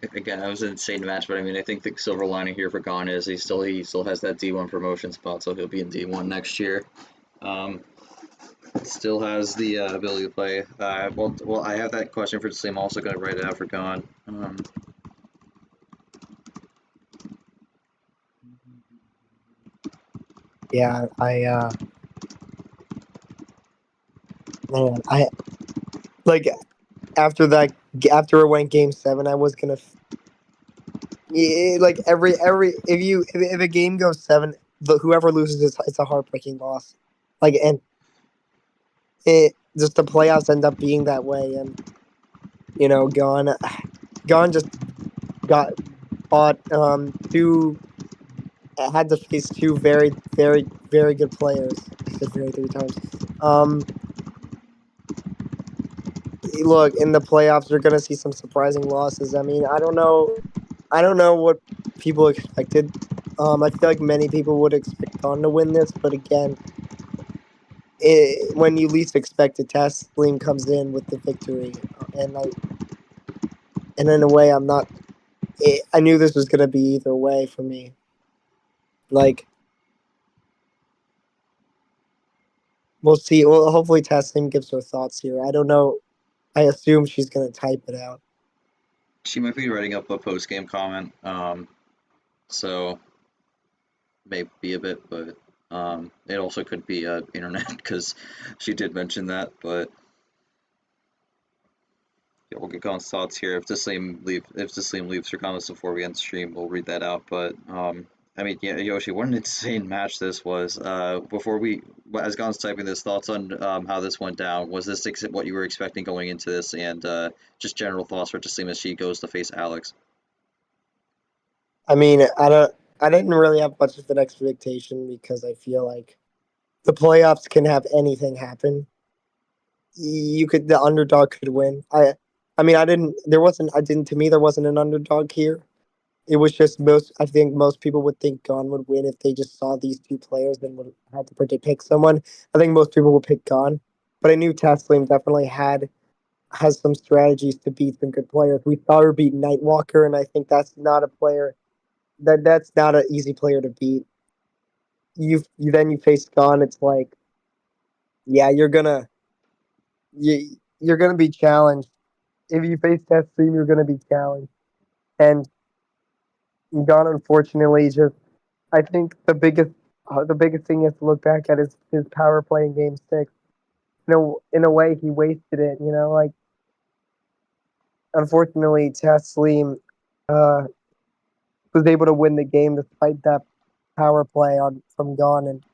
again, that was an insane match, but I mean, I think the silver lining here for Gon is he still has that D1 promotion spot, so he'll be in D1 next year. Um, Still has the ability to play. Well, I have that question for Tasleem. I'm also going to write it out for Gon. Yeah, man, I like after that after it went game 7, I was gonna yeah, like every if a game goes 7, whoever loses it's a heartbreaking loss. Like and it just the playoffs end up being that way, and Gon just got fought two had to face two very very very good players. I said very 3 times. Um, Look, in the playoffs, you're gonna see some surprising losses. I mean, I don't know what people expected. I feel like many people would expect Dawn to win this, but again, when you least expect it, Tasleem comes in with the victory, and in a way, I'm not. I knew this was gonna be either way for me. Like we'll see. Well, hopefully, Tasleem gives her thoughts here. I don't know. I assume she's gonna type it out. She might be writing up a post game comment, so maybe a bit, but it also could be internet because she did mention that. But yeah, we'll get Gon's thoughts here. If Tasleem leaves her comments before we end the stream, we'll read that out. But I mean, yeah, Yoshi, what an insane match this was. As Gon's typing this, thoughts on how this went down. Was this what you were expecting going into this, and just general thoughts for Tasleem as she goes to face Alex? I mean, I didn't really have much of an expectation because I feel like the playoffs can have anything happen. The underdog could win. I mean, I didn't. There wasn't. I didn't. To me, there wasn't an underdog here. It was just most. I think most people would think Gon would win if they just saw these two players and would have to pick someone. I think most people would pick Gon, but I knew Taslim definitely has some strategies to beat some good players. We saw her beat Nightwalker, and I think that's not a player that's not an easy player to beat. You face Gon. It's like, yeah, you're gonna be challenged. If you face Taslim, you're gonna be challenged. And Gon, unfortunately, just I think the biggest thing you have to look back at is his power play in Game 6. In a way, he wasted it. Like unfortunately, Taslim uh, was able to win the game despite that power play on from Gon, and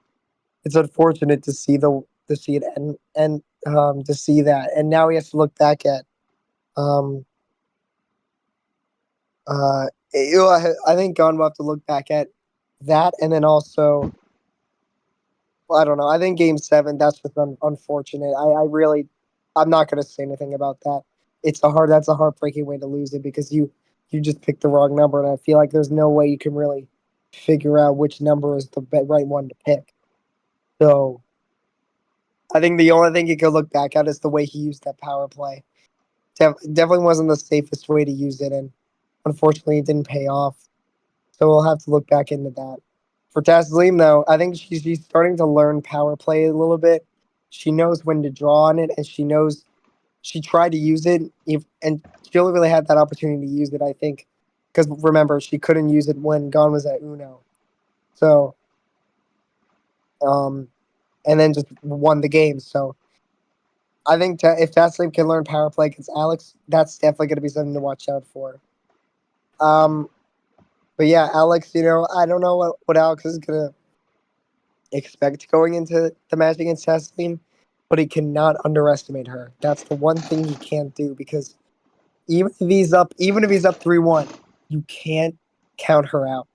it's unfortunate to see it and to see that, and now he has to look back at um I think Gon will have to look back at that, and then also well, I don't know. I think Game 7 that's just unfortunate. I'm not gonna say anything about that. That's a heartbreaking way to lose it because you just picked the wrong number, and I feel like there's no way you can really figure out which number is the right one to pick. So I think the only thing you could look back at is the way he used that power play. Definitely wasn't the safest way to use it, and unfortunately, it didn't pay off. So we'll have to look back into that. For Tasleem, though, I think she's starting to learn power play a little bit. She knows when to draw on it, and she knows she tried to use it, and she only really had that opportunity to use it, I think, because remember she couldn't use it when Gon was at Uno. So, um, and then just won the game. So I think if Tasleem can learn power play against Alex, that's definitely going to be something to watch out for. Um, but yeah, Alex, I don't know what Alex is gonna expect going into the match against Tasleem, but he cannot underestimate her. That's the one thing he can't do because even if he's up 3-1, you can't count her out.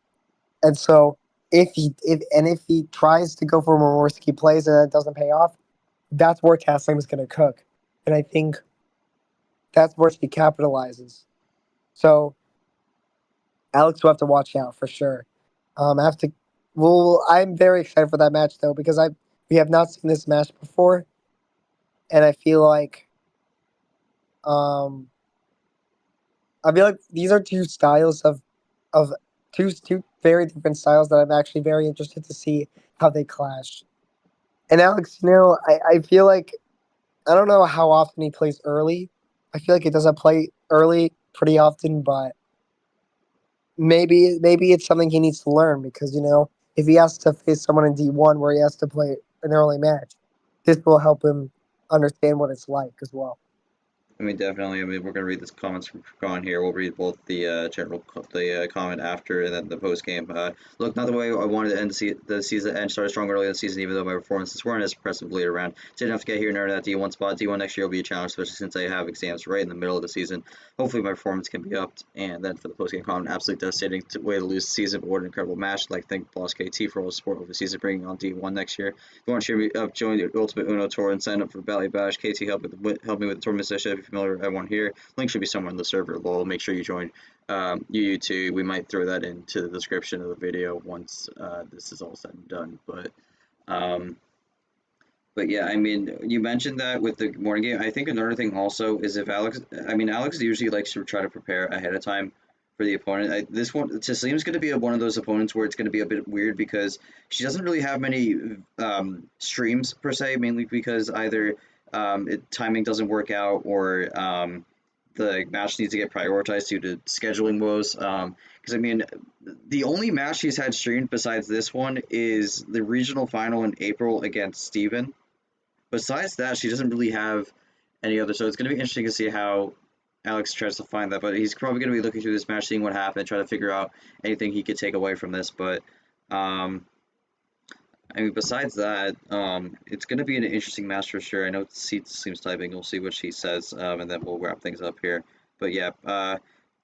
And so if he tries to go for more risky plays and it doesn't pay off, that's where Tasleem is gonna cook. And I think that's where she capitalizes. So Alex will have to watch out for sure. I have to. Well, I'm very excited for that match though because we have not seen this match before, and I feel like um I feel like these are two styles of two very different styles that I'm actually very interested to see how they clash. And Alex, I feel like I don't know how often he plays early. I feel like he doesn't play early pretty often, but maybe it's something he needs to learn because if he has to face someone in D1 where he has to play an early match, this will help him understand what it's like as well. I mean, definitely. I mean, we're gonna read the comments from Gone here. We'll read both the comment after and then the post game. Look, not the way I wanted to end the season and started strong early in the season, even though my performances weren't as impressive later around. Didn't have to get here and earn that D1 spot. D1 next year will be a challenge, especially since I have exams right in the middle of the season. Hopefully, my performance can be upped. And then for the post game comment, absolutely devastating way to lose the season, but what an incredible match. Like, thank Boss KT for all the support over the season, bringing on D1 next year. If you want to cheer me up, join the Ultimate Uno Tour and sign up for Bally Bash. KT help me with the tournament session. If you're familiar with everyone here, link should be somewhere in the server. Lol. Make sure you join UU2. We might throw that into the description of the video once this is all said and done. Um, but yeah, I mean, you mentioned that with the morning game. I think another thing also is if Alex usually likes to try to prepare ahead of time for the opponent. This one, Tasleem's going to be one of those opponents where it's going to be a bit weird because she doesn't really have many streams per se, mainly because either timing doesn't work out or the match needs to get prioritized due to scheduling woes. Because I mean, the only match she's had streamed besides this one is the regional final in April against Steven. Besides that, she doesn't really have any other. So it's going to be interesting to see how Alex tries to find that. But he's probably going to be looking through this match, seeing what happened, try to figure out anything he could take away from this. But I mean, besides that, it's going to be an interesting match for sure. I know seems typing. We'll see what she says, and then we'll wrap things up here. But yeah,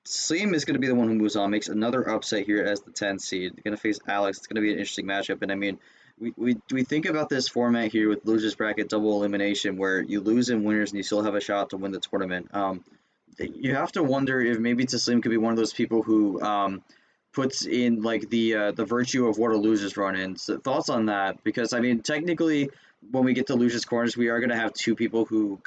Tasleem is going to be the one who moves on, makes another upset here as the 10 seed. Going to face Alex. It's going to be an interesting matchup. And I mean, we think about this format here with losers bracket double elimination, where you lose in winners and you still have a shot to win the tournament. You have to wonder if maybe Tasleem could be one of those people who puts in like the virtue of what a losers run in. So thoughts on that? Because I mean, technically, when we get to losers corners, we are going to have two people who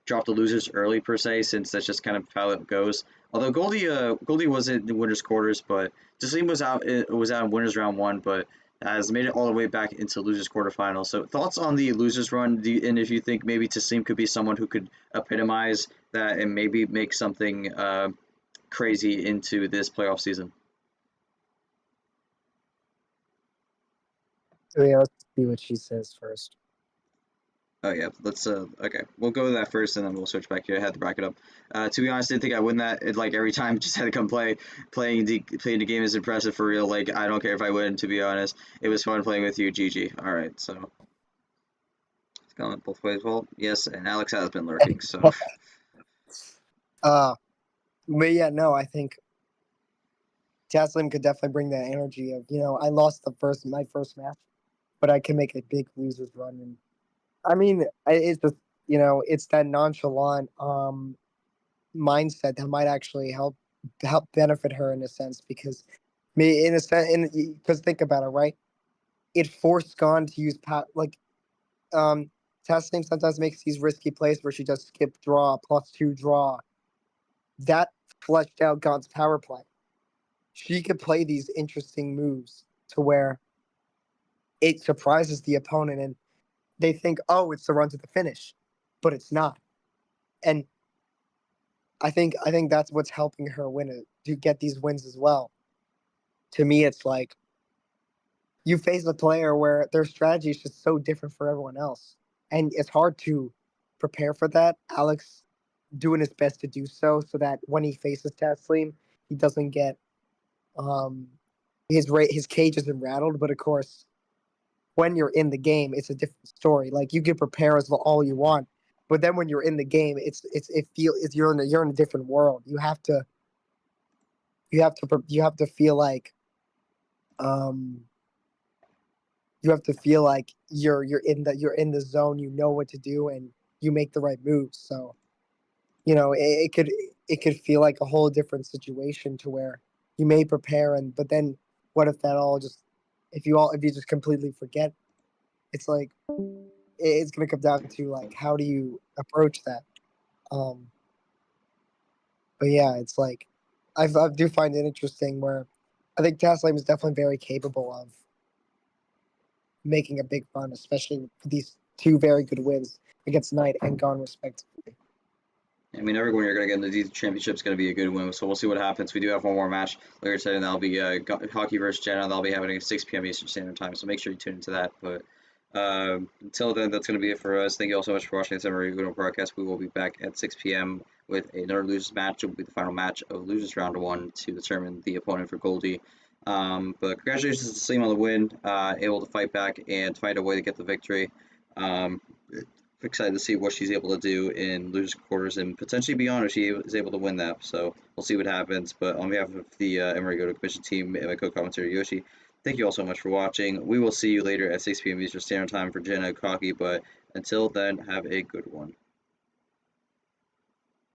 dropped the losers early per se, since that's just kind of how it goes. Although Goldie was in the winners quarters, but Tasleem was out in winners round one, but has made it all the way back into losers quarterfinals. So thoughts on the losers run, and if you think maybe Tasleem could be someone who could epitomize that and maybe make something crazy into this playoff season. So yeah, let's see what she says first. Oh yeah, let's okay. We'll go with that first, and then we'll switch back here. I had to bracket up. To be honest, I didn't think I win that. Like every time, just had to come playing the game is impressive for real. Like I don't care if I win. To be honest, it was fun playing with you, GG. All right, so it's going both ways. Well, yes, and Alex has been lurking. So But yeah, no, I think Taslim could definitely bring that energy of I lost my first match, but I can make a big losers run. And I mean, it's just it's that nonchalant mindset that might actually help benefit her in a sense because me in a sense, because think about it, right? It forced Gon to use Taslim sometimes makes these risky plays where she just skip draw +2 draw. That fleshed out Gon's power play. She could play these interesting moves to where it surprises the opponent and they think, oh, it's the run to the finish, but it's not. And I think that's what's helping her win it to get these wins as well. To me, it's like you face a player where their strategy is just so different for everyone else, and it's hard to prepare for that. Alex doing his best to do so that when he faces Tasleem, he doesn't get his cage isn't rattled. But of course, when you're in the game, it's a different story. Like you can prepare as all you want, but then when you're in the game, you're in a different world. You have to feel like you have to feel like you're in the zone. You know what to do, and you make the right moves. So it could feel like a whole different situation to where you may prepare but then what if that all just if you just completely forget, it's like it's going to come down to like how do you approach that. um But yeah, it's like I do find it interesting where I think Tasleem is definitely very capable of making a big run, especially for these two very good wins against Knight and Gone, respectively. I mean, everyone you're going to get in the championship is going to be a good win, so we'll see what happens. We do have one more match later today, and that'll be Hockey versus Jenna. That'll be happening at 6 p.m. Eastern Standard Time, so make sure you tune into that. But until then, that's going to be it for us. Thank you all so much for watching this MRE UNO broadcast. We will be back at 6 p.m. with another losers match. It will be the final match of losers round 1 to determine the opponent for Goldie. But congratulations to Tasleem on the win, able to fight back and find a way to get the victory. Excited to see what she's able to do in losers quarters and potentially beyond if she is able to win that. So we'll see what happens. But on behalf of the MRE UNO Commission team and my co-commentator Yoshi, thank you all so much for watching. We will see you later at 6 p.m. Eastern Standard Time for Jenna Hockey. But until then, have a good one.